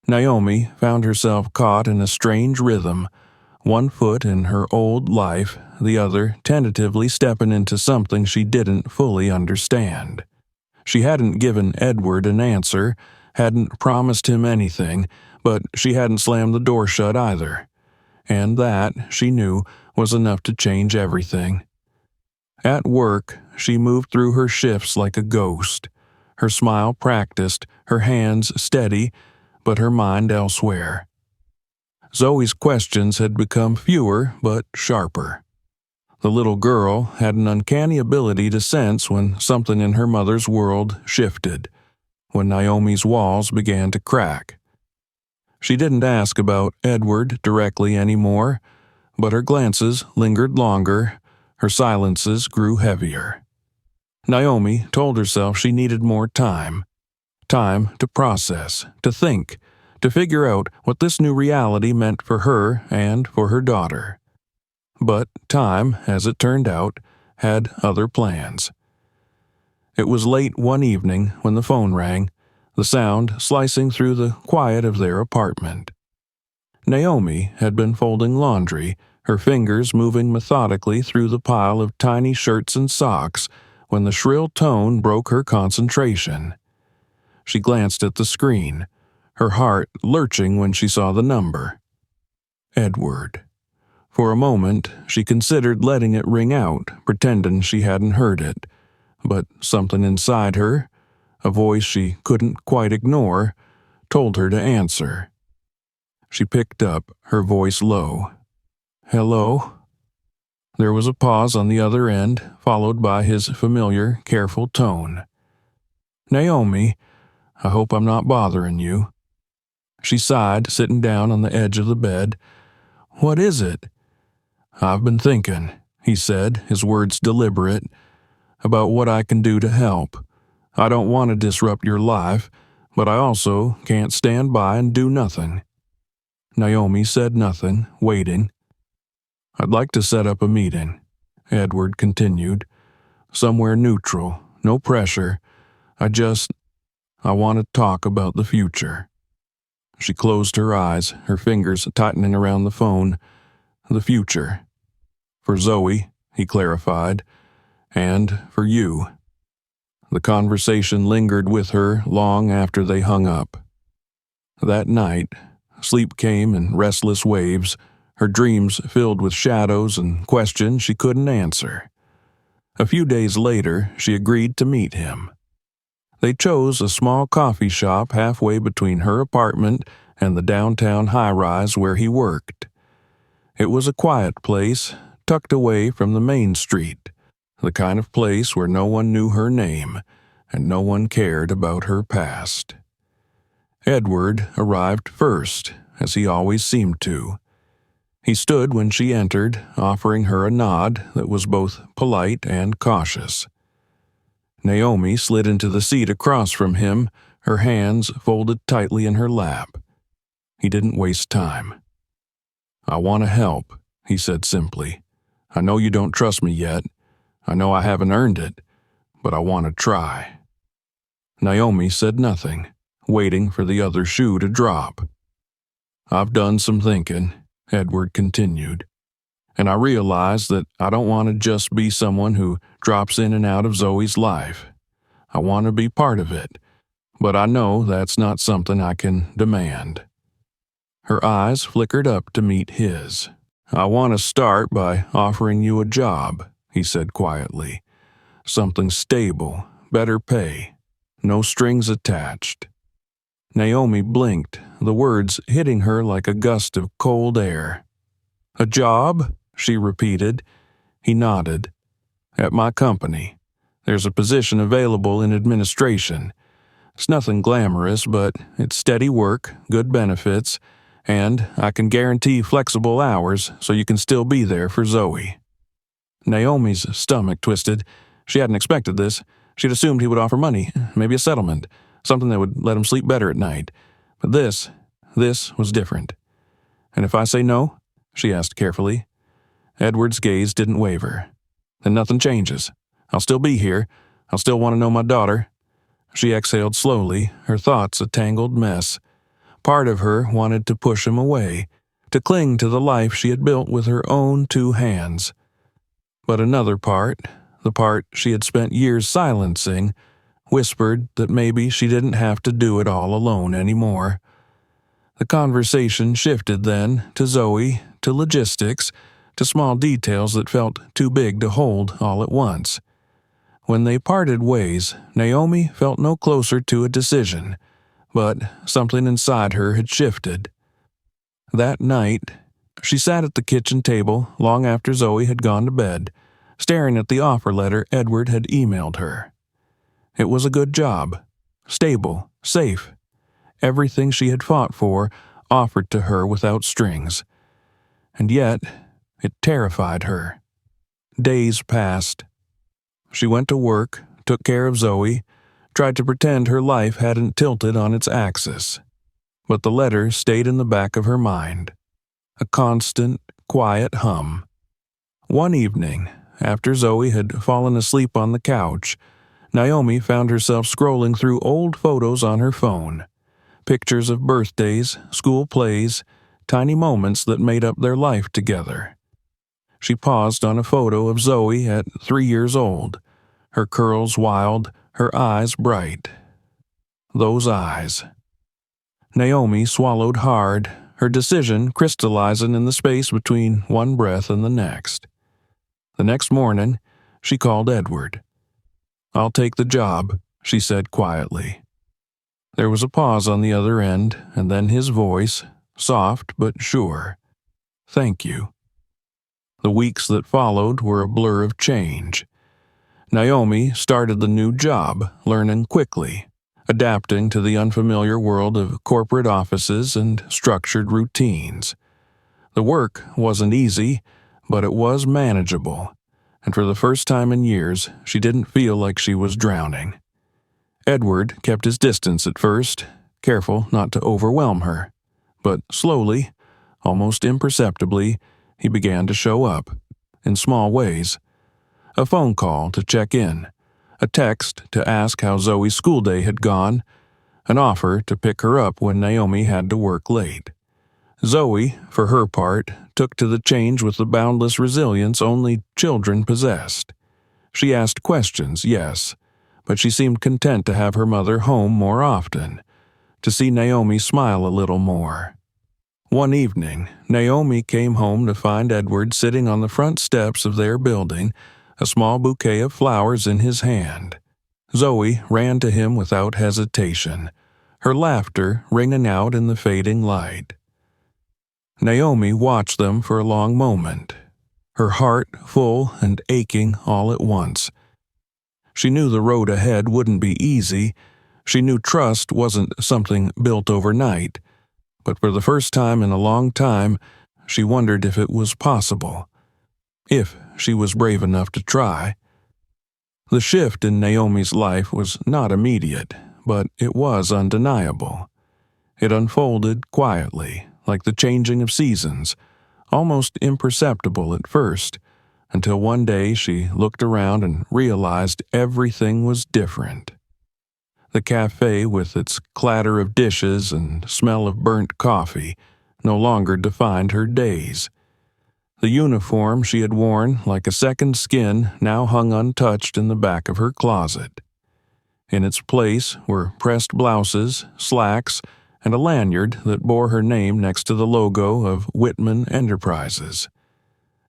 Naomi found herself caught in a strange rhythm, one foot in her old life, the other tentatively stepping into something she didn't fully understand. She hadn't given Edward an answer, hadn't promised him anything, but she hadn't slammed the door shut either. And that, she knew, was enough to change everything. At work, she moved through her shifts like a ghost, her smile practiced, her hands steady, but her mind elsewhere. Zoe's questions had become fewer but sharper. The little girl had an uncanny ability to sense when something in her mother's world shifted, when Naomi's walls began to crack. She didn't ask about Edward directly anymore, but her glances lingered longer, her silences grew heavier. Naomi told herself she needed more time to process, to think, to figure out what this new reality meant for her and for her daughter. But time, as it turned out, had other plans. It was late one evening when the phone rang, the sound slicing through the quiet of their apartment. Naomi had been folding laundry, her fingers moving methodically through the pile of tiny shirts and socks, when the shrill tone broke her concentration. She glanced at the screen, her heart lurching when she saw the number. Edward. For a moment, she considered letting it ring out, pretending she hadn't heard it, but something inside her, a voice she couldn't quite ignore, told her to answer. She picked up, her voice low. "Hello?" There was a pause on the other end, followed by his familiar, careful tone. "Naomi, I hope I'm not bothering you." She sighed, sitting down on the edge of the bed. "What is it?" "I've been thinking," he said, his words deliberate, "about what I can do to help. I don't want to disrupt your life, but I also can't stand by and do nothing." Naomi said nothing, waiting. "I'd like to set up a meeting," Edward continued. "Somewhere neutral, no pressure. I want to talk about the future." She closed her eyes, her fingers tightening around the phone. "The future. For Zoe," he clarified, "and for you." The conversation lingered with her long after they hung up. That night, sleep came in restless waves, her dreams filled with shadows and questions she couldn't answer. A few days later, she agreed to meet him. They chose a small coffee shop halfway between her apartment and the downtown high-rise where he worked. It was a quiet place, tucked away from the main street, the kind of place where no one knew her name and no one cared about her past. Edward arrived first, as he always seemed to. He stood when she entered, offering her a nod that was both polite and cautious. Naomi slid into the seat across from him, her hands folded tightly in her lap. He didn't waste time. "I want to help," he said simply. "I know you don't trust me yet. I know I haven't earned it, but I want to try." Naomi said nothing, waiting for the other shoe to drop. "I've done some thinking," Edward continued, "and I realize that I don't want to just be someone who drops in and out of Zoe's life. I want to be part of it, but I know that's not something I can demand." Her eyes flickered up to meet his. "I want to start by offering you a job," he said quietly. "Something stable, better pay, no strings attached." Naomi blinked, the words hitting her like a gust of cold air. "A job?" she repeated. He nodded. "At my company. There's a position available in administration. It's nothing glamorous, but it's steady work, good benefits, and I can guarantee flexible hours so you can still be there for Zoe." Naomi's stomach twisted. She hadn't expected this. She'd assumed he would offer money, maybe a settlement, something that would let him sleep better at night. But this was different. "And if I say no?" she asked carefully. Edward's gaze didn't waver. "Then nothing changes. I'll still be here. I'll still want to know my daughter." She exhaled slowly, her thoughts a tangled mess. Part of her wanted to push him away, to cling to the life she had built with her own 2 hands. But another part, the part she had spent years silencing, whispered that maybe she didn't have to do it all alone anymore. The conversation shifted then to Zoe, to logistics, to small details that felt too big to hold all at once. When they parted ways, Naomi felt no closer to a decision, but something inside her had shifted. That night, she sat at the kitchen table long after Zoe had gone to bed, staring at the offer letter Edward had emailed her. It was a good job, stable, safe, everything she had fought for offered to her without strings. And yet, it terrified her. Days passed. She went to work, took care of Zoe, tried to pretend her life hadn't tilted on its axis. But the letter stayed in the back of her mind, a constant, quiet hum. One evening, after Zoe had fallen asleep on the couch, Naomi found herself scrolling through old photos on her phone. Pictures of birthdays, school plays, tiny moments that made up their life together. She paused on a photo of Zoe at 3 years old, her curls wild, her eyes bright. Those eyes. Naomi swallowed hard, her decision crystallizing in the space between one breath and the next. The next morning, she called Edward. "I'll take the job," she said quietly. There was a pause on the other end, and then his voice, soft but sure. "Thank you." The weeks that followed were a blur of change. Naomi started the new job, learning quickly, adapting to the unfamiliar world of corporate offices and structured routines. The work wasn't easy, but it was manageable, and for the first time in years, she didn't feel like she was drowning. Edward kept his distance at first, careful not to overwhelm her, but slowly, almost imperceptibly, he began to show up, in small ways. A phone call to check in, a text to ask how Zoe's school day had gone, an offer to pick her up when Naomi had to work late. Zoe, for her part, took to the change with the boundless resilience only children possessed. She asked questions, yes, but she seemed content to have her mother home more often, to see Naomi smile a little more. One evening, Naomi came home to find Edward sitting on the front steps of their building, a small bouquet of flowers in his hand. Zoe ran to him without hesitation, her laughter ringing out in the fading light. Naomi watched them for a long moment, her heart full and aching all at once. She knew the road ahead wouldn't be easy. She knew trust wasn't something built overnight. But for the first time in a long time, she wondered if it was possible. If she was brave enough to try. The shift in Naomi's life was not immediate, but it was undeniable. It unfolded quietly, like the changing of seasons, almost imperceptible at first, until one day she looked around and realized everything was different. The cafe, with its clatter of dishes and smell of burnt coffee, no longer defined her days. The uniform she had worn like a second skin now hung untouched in the back of her closet. In its place were pressed blouses, slacks, and a lanyard that bore her name next to the logo of Whitman Enterprises.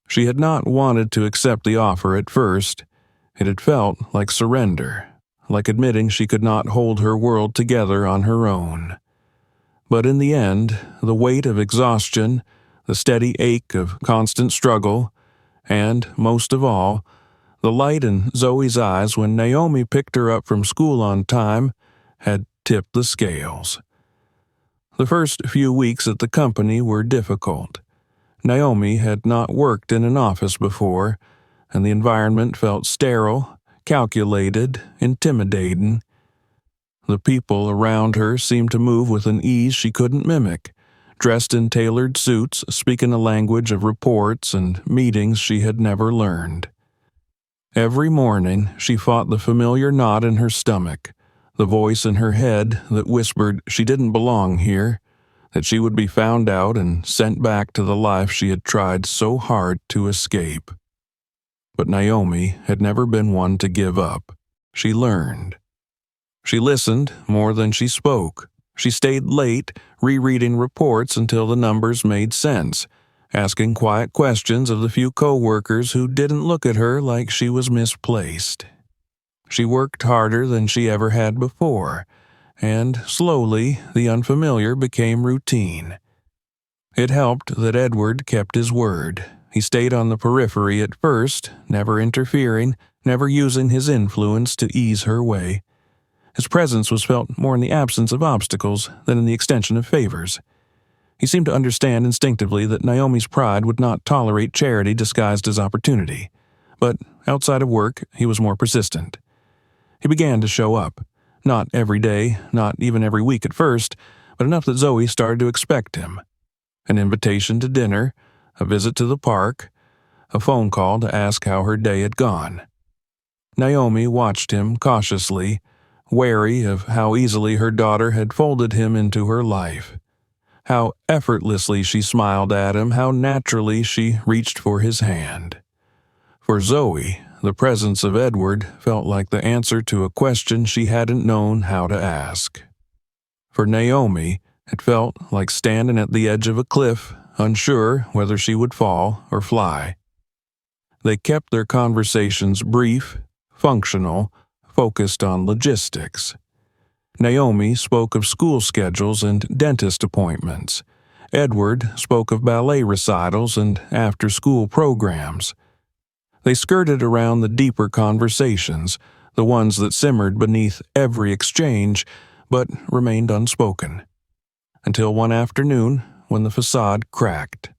She had not wanted to accept the offer at first. It had felt like surrender, like admitting she could not hold her world together on her own. But in the end, the weight of exhaustion, the steady ache of constant struggle, and, most of all, the light in Zoe's eyes when Naomi picked her up from school on time, had tipped the scales. The first few weeks at the company were difficult. Naomi had not worked in an office before, and the environment felt sterile, calculated, intimidating. The people around her seemed to move with an ease she couldn't mimic, dressed in tailored suits, speaking a language of reports and meetings she had never learned. Every morning she fought the familiar knot in her stomach, the voice in her head that whispered she didn't belong here, that she would be found out and sent back to the life she had tried so hard to escape. But Naomi had never been one to give up. She learned. She listened more than she spoke. She stayed late, rereading reports until the numbers made sense, asking quiet questions of the few co-workers who didn't look at her like she was misplaced. She worked harder than she ever had before, and slowly the unfamiliar became routine. It helped that Edward kept his word. He stayed on the periphery at first, never interfering, never using his influence to ease her way. His presence was felt more in the absence of obstacles than in the extension of favors. He seemed to understand instinctively that Naomi's pride would not tolerate charity disguised as opportunity. But outside of work, he was more persistent. He began to show up. Not every day, not even every week at first, but enough that Zoe started to expect him. An invitation to dinner, a visit to the park, a phone call to ask how her day had gone. Naomi watched him cautiously, wary of how easily her daughter had folded him into her life. How effortlessly she smiled at him, how naturally she reached for his hand. For Zoe, the presence of Edward felt like the answer to a question she hadn't known how to ask. For Naomi, it felt like standing at the edge of a cliff, unsure whether she would fall or fly. They kept their conversations brief, functional, focused on logistics. Naomi spoke of school schedules and dentist appointments. Edward spoke of ballet recitals and after-school programs. They skirted around the deeper conversations, the ones that simmered beneath every exchange, but remained unspoken. Until one afternoon, when the facade cracked.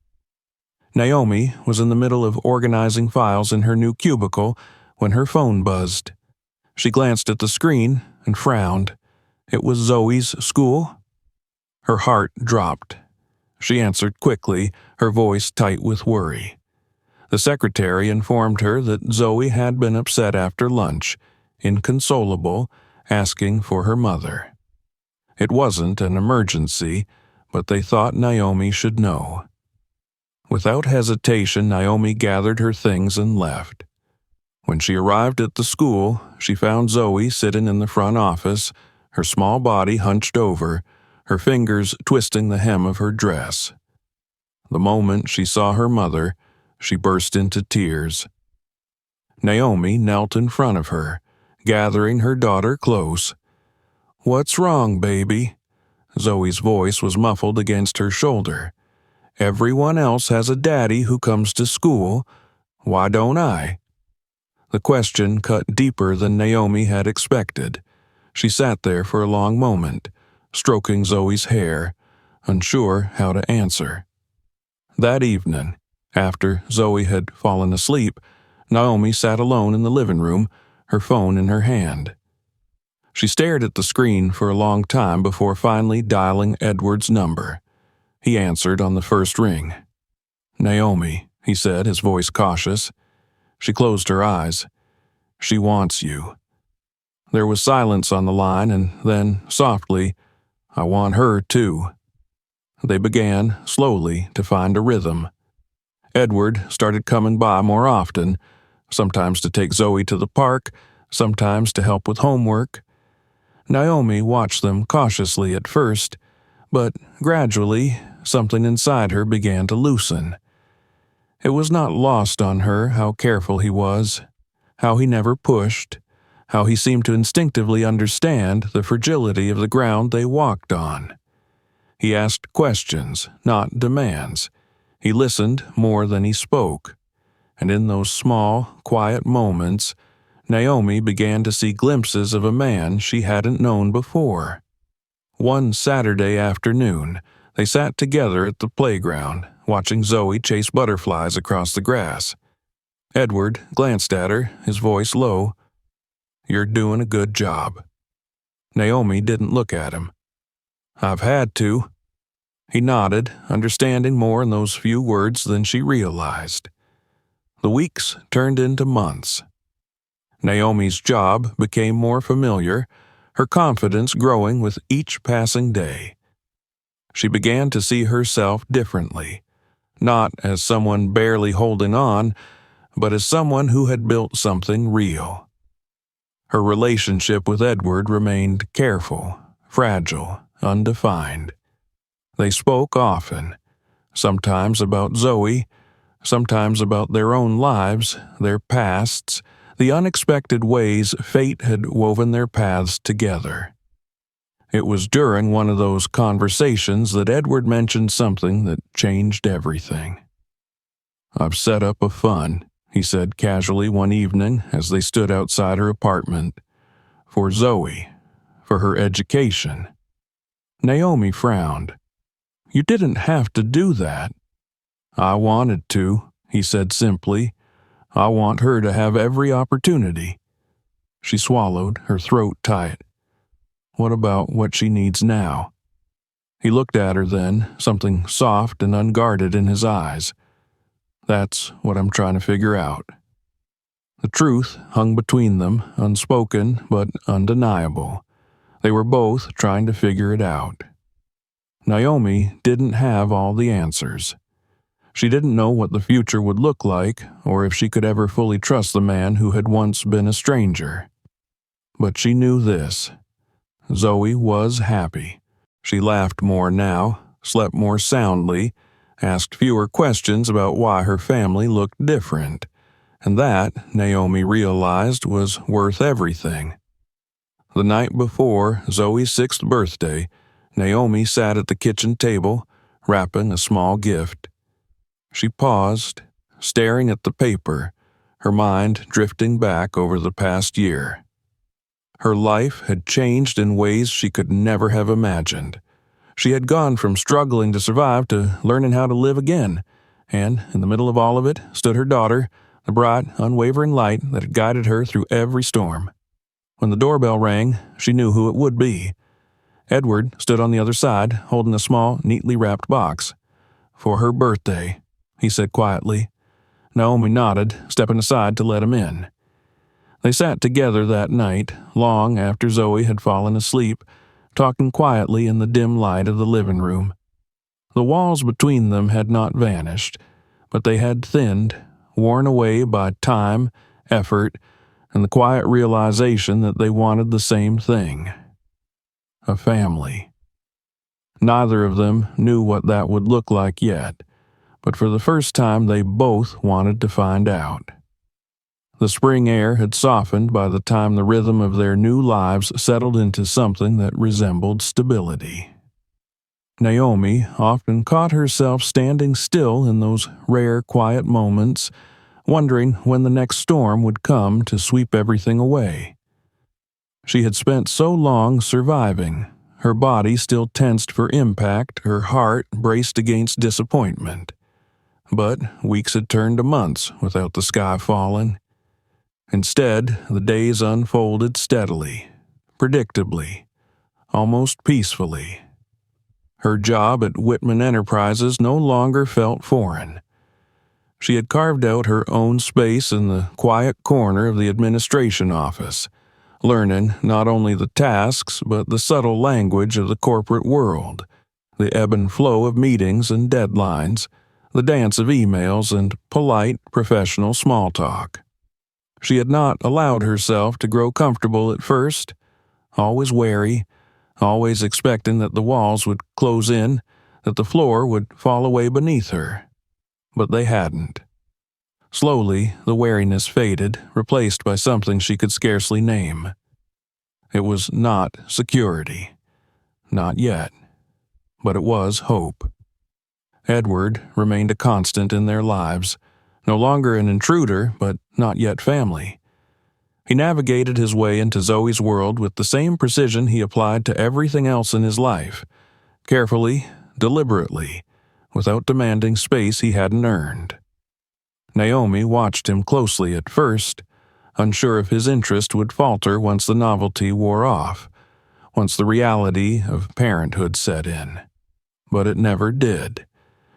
Naomi was in the middle of organizing files in her new cubicle when her phone buzzed. She glanced at the screen and frowned. It was Zoe's school. Her heart dropped. She answered quickly, her voice tight with worry. The secretary informed her that Zoe had been upset after lunch, inconsolable, asking for her mother. It wasn't an emergency, but they thought Naomi should know. Without hesitation, Naomi gathered her things and left. When she arrived at the school, she found Zoe sitting in the front office, her small body hunched over, her fingers twisting the hem of her dress. The moment she saw her mother, she burst into tears. Naomi knelt in front of her, gathering her daughter close. "What's wrong, baby?" Zoe's voice was muffled against her shoulder. "Everyone else has a daddy who comes to school. Why don't I?" The question cut deeper than Naomi had expected. She sat there for a long moment, stroking Zoe's hair, unsure how to answer. That evening, after Zoe had fallen asleep, Naomi sat alone in the living room, her phone in her hand. She stared at the screen for a long time before finally dialing Edward's number. He answered on the first ring. "Naomi," he said, his voice cautious. She closed her eyes. "She wants you." There was silence on the line, and then, softly, "I want her, too." They began, slowly, to find a rhythm. Edward started coming by more often, sometimes to take Zoe to the park, sometimes to help with homework. Naomi watched them cautiously at first, but gradually, something inside her began to loosen. It was not lost on her how careful he was, how he never pushed, how he seemed to instinctively understand the fragility of the ground they walked on. He asked questions, not demands. He listened more than he spoke. And in those small, quiet moments, Naomi began to see glimpses of a man she hadn't known before. One Saturday afternoon, they sat together at the playground, watching Zoe chase butterflies across the grass. Edward glanced at her, his voice low. "You're doing a good job." Naomi didn't look at him. "I've had to." He nodded, understanding more in those few words than she realized. The weeks turned into months. Naomi's job became more familiar, her confidence growing with each passing day. She began to see herself differently, not as someone barely holding on, but as someone who had built something real. Her relationship with Edward remained careful, fragile, undefined. They spoke often, sometimes about Zoe, sometimes about their own lives, their pasts, the unexpected ways fate had woven their paths together. It was during one of those conversations that Edward mentioned something that changed everything. "I've set up a fund," he said casually one evening as they stood outside her apartment, "for Zoe, for her education." Naomi frowned. "You didn't have to do that." "I wanted to," he said simply. "I want her to have every opportunity." She swallowed, her throat tight. "What about what she needs now?" He looked at her then, something soft and unguarded in his eyes. "That's what I'm trying to figure out." The truth hung between them, unspoken but undeniable. They were both trying to figure it out. Naomi didn't have all the answers. She didn't know what the future would look like, or if she could ever fully trust the man who had once been a stranger. But she knew this. Zoe was happy. She laughed more now, slept more soundly, asked fewer questions about why her family looked different, and that, Naomi realized, was worth everything. The night before Zoe's 6th birthday, Naomi sat at the kitchen table, wrapping a small gift. She paused, staring at the paper, her mind drifting back over the past year. Her life had changed in ways she could never have imagined. She had gone from struggling to survive to learning how to live again, and in the middle of all of it stood her daughter, the bright, unwavering light that had guided her through every storm. When the doorbell rang, she knew who it would be. Edward stood on the other side, holding a small, neatly wrapped box. "For her birthday," he said quietly. Naomi nodded, stepping aside to let him in. They sat together that night, long after Zoe had fallen asleep, talking quietly in the dim light of the living room. The walls between them had not vanished, but they had thinned, worn away by time, effort, and the quiet realization that they wanted the same thing: a family. Neither of them knew what that would look like yet, but for the first time they both wanted to find out. The spring air had softened by the time the rhythm of their new lives settled into something that resembled stability. Naomi often caught herself standing still in those rare quiet moments, wondering when the next storm would come to sweep everything away. She had spent so long surviving, her body still tensed for impact, her heart braced against disappointment. But weeks had turned to months without the sky falling. Instead, the days unfolded steadily, predictably, almost peacefully. Her job at Whitman Enterprises no longer felt foreign. She had carved out her own space in the quiet corner of the administration office, learning not only the tasks but the subtle language of the corporate world, the ebb and flow of meetings and deadlines, the dance of emails and polite, professional small talk. She had not allowed herself to grow comfortable at first, always wary, always expecting that the walls would close in, that the floor would fall away beneath her. But they hadn't. Slowly, the wariness faded, replaced by something she could scarcely name. It was not security. Not yet. But it was hope. Edward remained a constant in their lives, no longer an intruder, but not yet family. He navigated his way into Zoe's world with the same precision he applied to everything else in his life, carefully, deliberately, without demanding space he hadn't earned. Naomi watched him closely at first, unsure if his interest would falter once the novelty wore off, once the reality of parenthood set in. But it never did.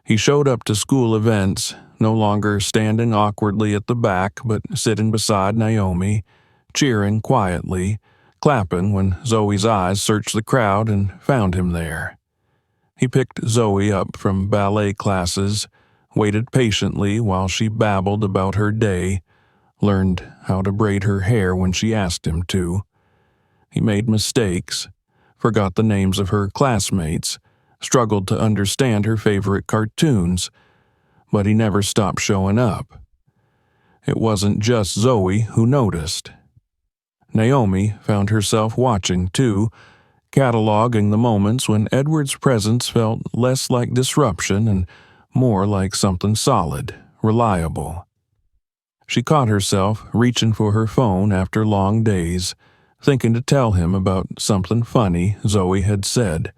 He showed up to school events, no longer standing awkwardly at the back, but sitting beside Naomi, cheering quietly, clapping when Zoe's eyes searched the crowd and found him there. He picked Zoe up from ballet classes, waited patiently while she babbled about her day, learned how to braid her hair when she asked him to. He made mistakes, forgot the names of her classmates, struggled to understand her favorite cartoons, but he never stopped showing up. It wasn't just Zoe who noticed. Naomi found herself watching, too, cataloging the moments when Edward's presence felt less like disruption and more like something solid, reliable. She caught herself reaching for her phone after long days, thinking to tell him about something funny Zoe had said,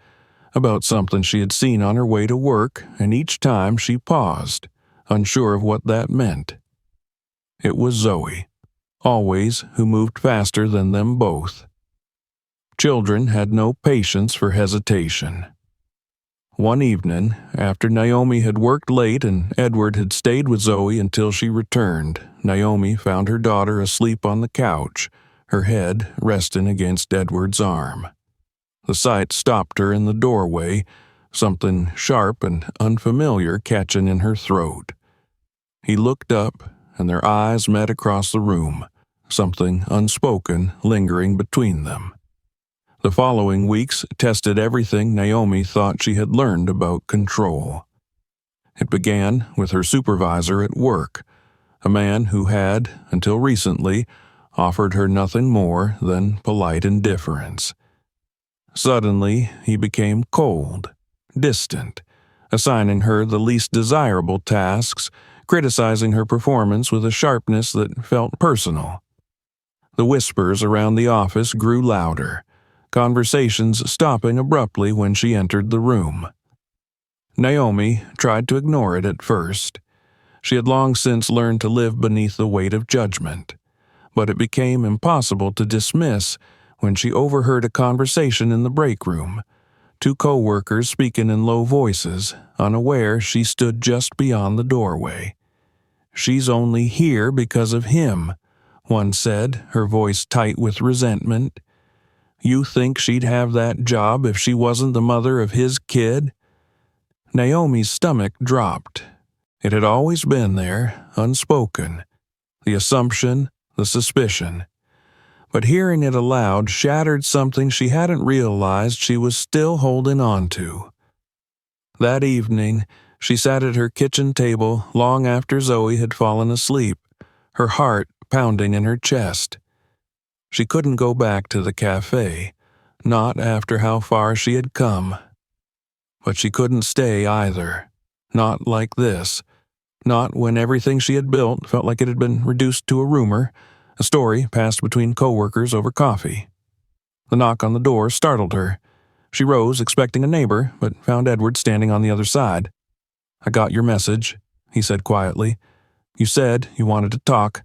about something she had seen on her way to work, and each time she paused, unsure of what that meant. It was Zoe, always, who moved faster than them both. Children had no patience for hesitation. One evening, after Naomi had worked late and Edward had stayed with Zoe until she returned, Naomi found her daughter asleep on the couch, her head resting against Edward's arm. The sight stopped her in the doorway, something sharp and unfamiliar catching in her throat. He looked up, and their eyes met across the room, something unspoken lingering between them. The following weeks tested everything Naomi thought she had learned about control. It began with her supervisor at work, a man who had, until recently, offered her nothing more than polite indifference. Suddenly, he became cold, distant, assigning her the least desirable tasks, criticizing her performance with a sharpness that felt personal. The whispers around the office grew louder, conversations stopping abruptly when she entered the room. Naomi tried to ignore it at first. She had long since learned to live beneath the weight of judgment, but it became impossible to dismiss when she overheard a conversation in the break room, two co-workers speaking in low voices, unaware she stood just beyond the doorway. "She's only here because of him," one said, her voice tight with resentment. "You think she'd have that job if she wasn't the mother of his kid?" Naomi's stomach dropped. It had always been there, unspoken. The assumption, the suspicion. But hearing it aloud shattered something she hadn't realized she was still holding on to. That evening, she sat at her kitchen table long after Zoe had fallen asleep, her heart pounding in her chest. She couldn't go back to the cafe, not after how far she had come. But she couldn't stay either, not like this, not when everything she had built felt like it had been reduced to a rumor, a story passed between coworkers over coffee. The knock on the door startled her. She rose, expecting a neighbor, but found Edward standing on the other side. "I got your message," he said quietly. "You said you wanted to talk."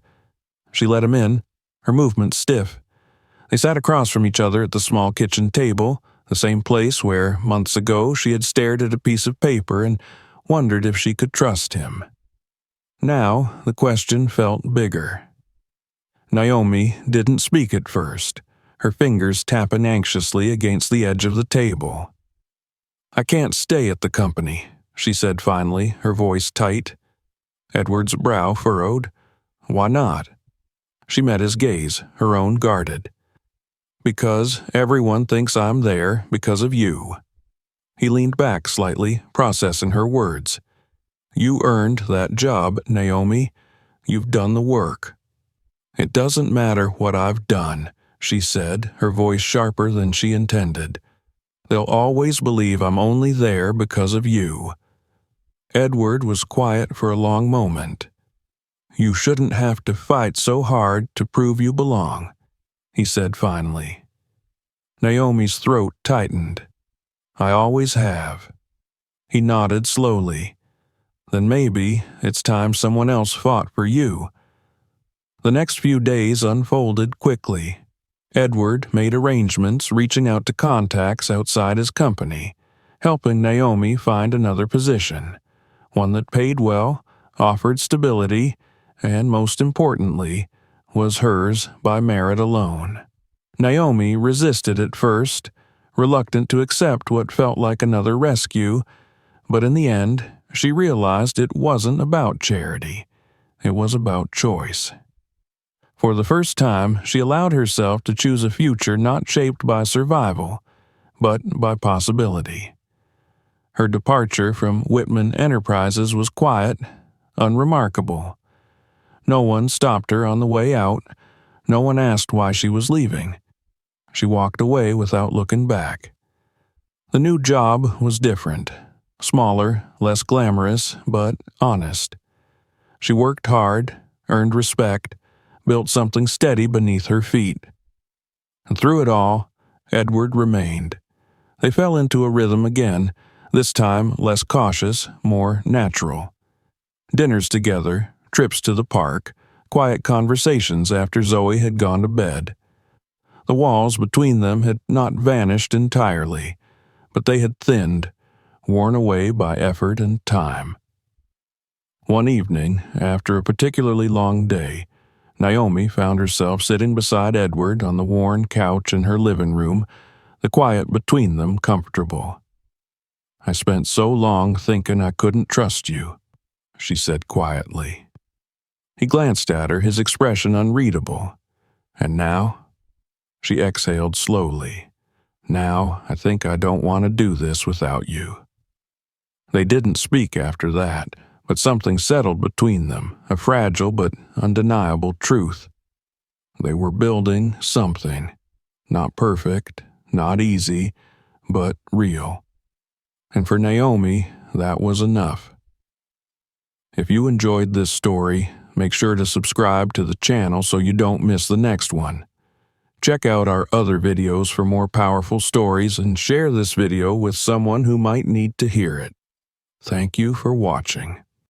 She let him in, her movements stiff. They sat across from each other at the small kitchen table, the same place where, months ago, she had stared at a piece of paper and wondered if she could trust him. Now, the question felt bigger. Naomi didn't speak at first, her fingers tapping anxiously against the edge of the table. "I can't stay at the company," she said finally, her voice tight. Edward's brow furrowed. "Why not?" She met his gaze, her own guarded. "Because everyone thinks I'm there because of you." He leaned back slightly, processing her words. "You earned that job, Naomi. You've done the work." "It doesn't matter what I've done," she said, her voice sharper than she intended. "They'll always believe I'm only there because of you." Edward was quiet for a long moment. "You shouldn't have to fight so hard to prove you belong," he said finally. Naomi's throat tightened. "I always have." He nodded slowly. "Then maybe it's time someone else fought for you." The next few days unfolded quickly. Edward made arrangements, reaching out to contacts outside his company, helping Naomi find another position, one that paid well, offered stability, and most importantly, was hers by merit alone. Naomi resisted at first, reluctant to accept what felt like another rescue, but in the end, she realized it wasn't about charity. It was about choice. For the first time, she allowed herself to choose a future not shaped by survival, but by possibility. Her departure from Whitman Enterprises was quiet, unremarkable. No one stopped her on the way out. No one asked why she was leaving. She walked away without looking back. The new job was different. Smaller, less glamorous, but honest. She worked hard, earned respect, built something steady beneath her feet. And through it all, Edward remained. They fell into a rhythm again, this time less cautious, more natural. Dinners together, trips to the park, quiet conversations after Zoe had gone to bed. The walls between them had not vanished entirely, but they had thinned, worn away by effort and time. One evening, after a particularly long day, Naomi found herself sitting beside Edward on the worn couch in her living room, the quiet between them comfortable. "I spent so long thinking I couldn't trust you," she said quietly. He glanced at her, his expression unreadable. "And now?" She exhaled slowly. "Now, I think I don't want to do this without you." They didn't speak after that, but something settled between them, a fragile but undeniable truth. They were building something. Not perfect, not easy, but real. And for Naomi, that was enough. If you enjoyed this story, make sure to subscribe to the channel so you don't miss the next one. Check out our other videos for more powerful stories and share this video with someone who might need to hear it. Thank you for watching.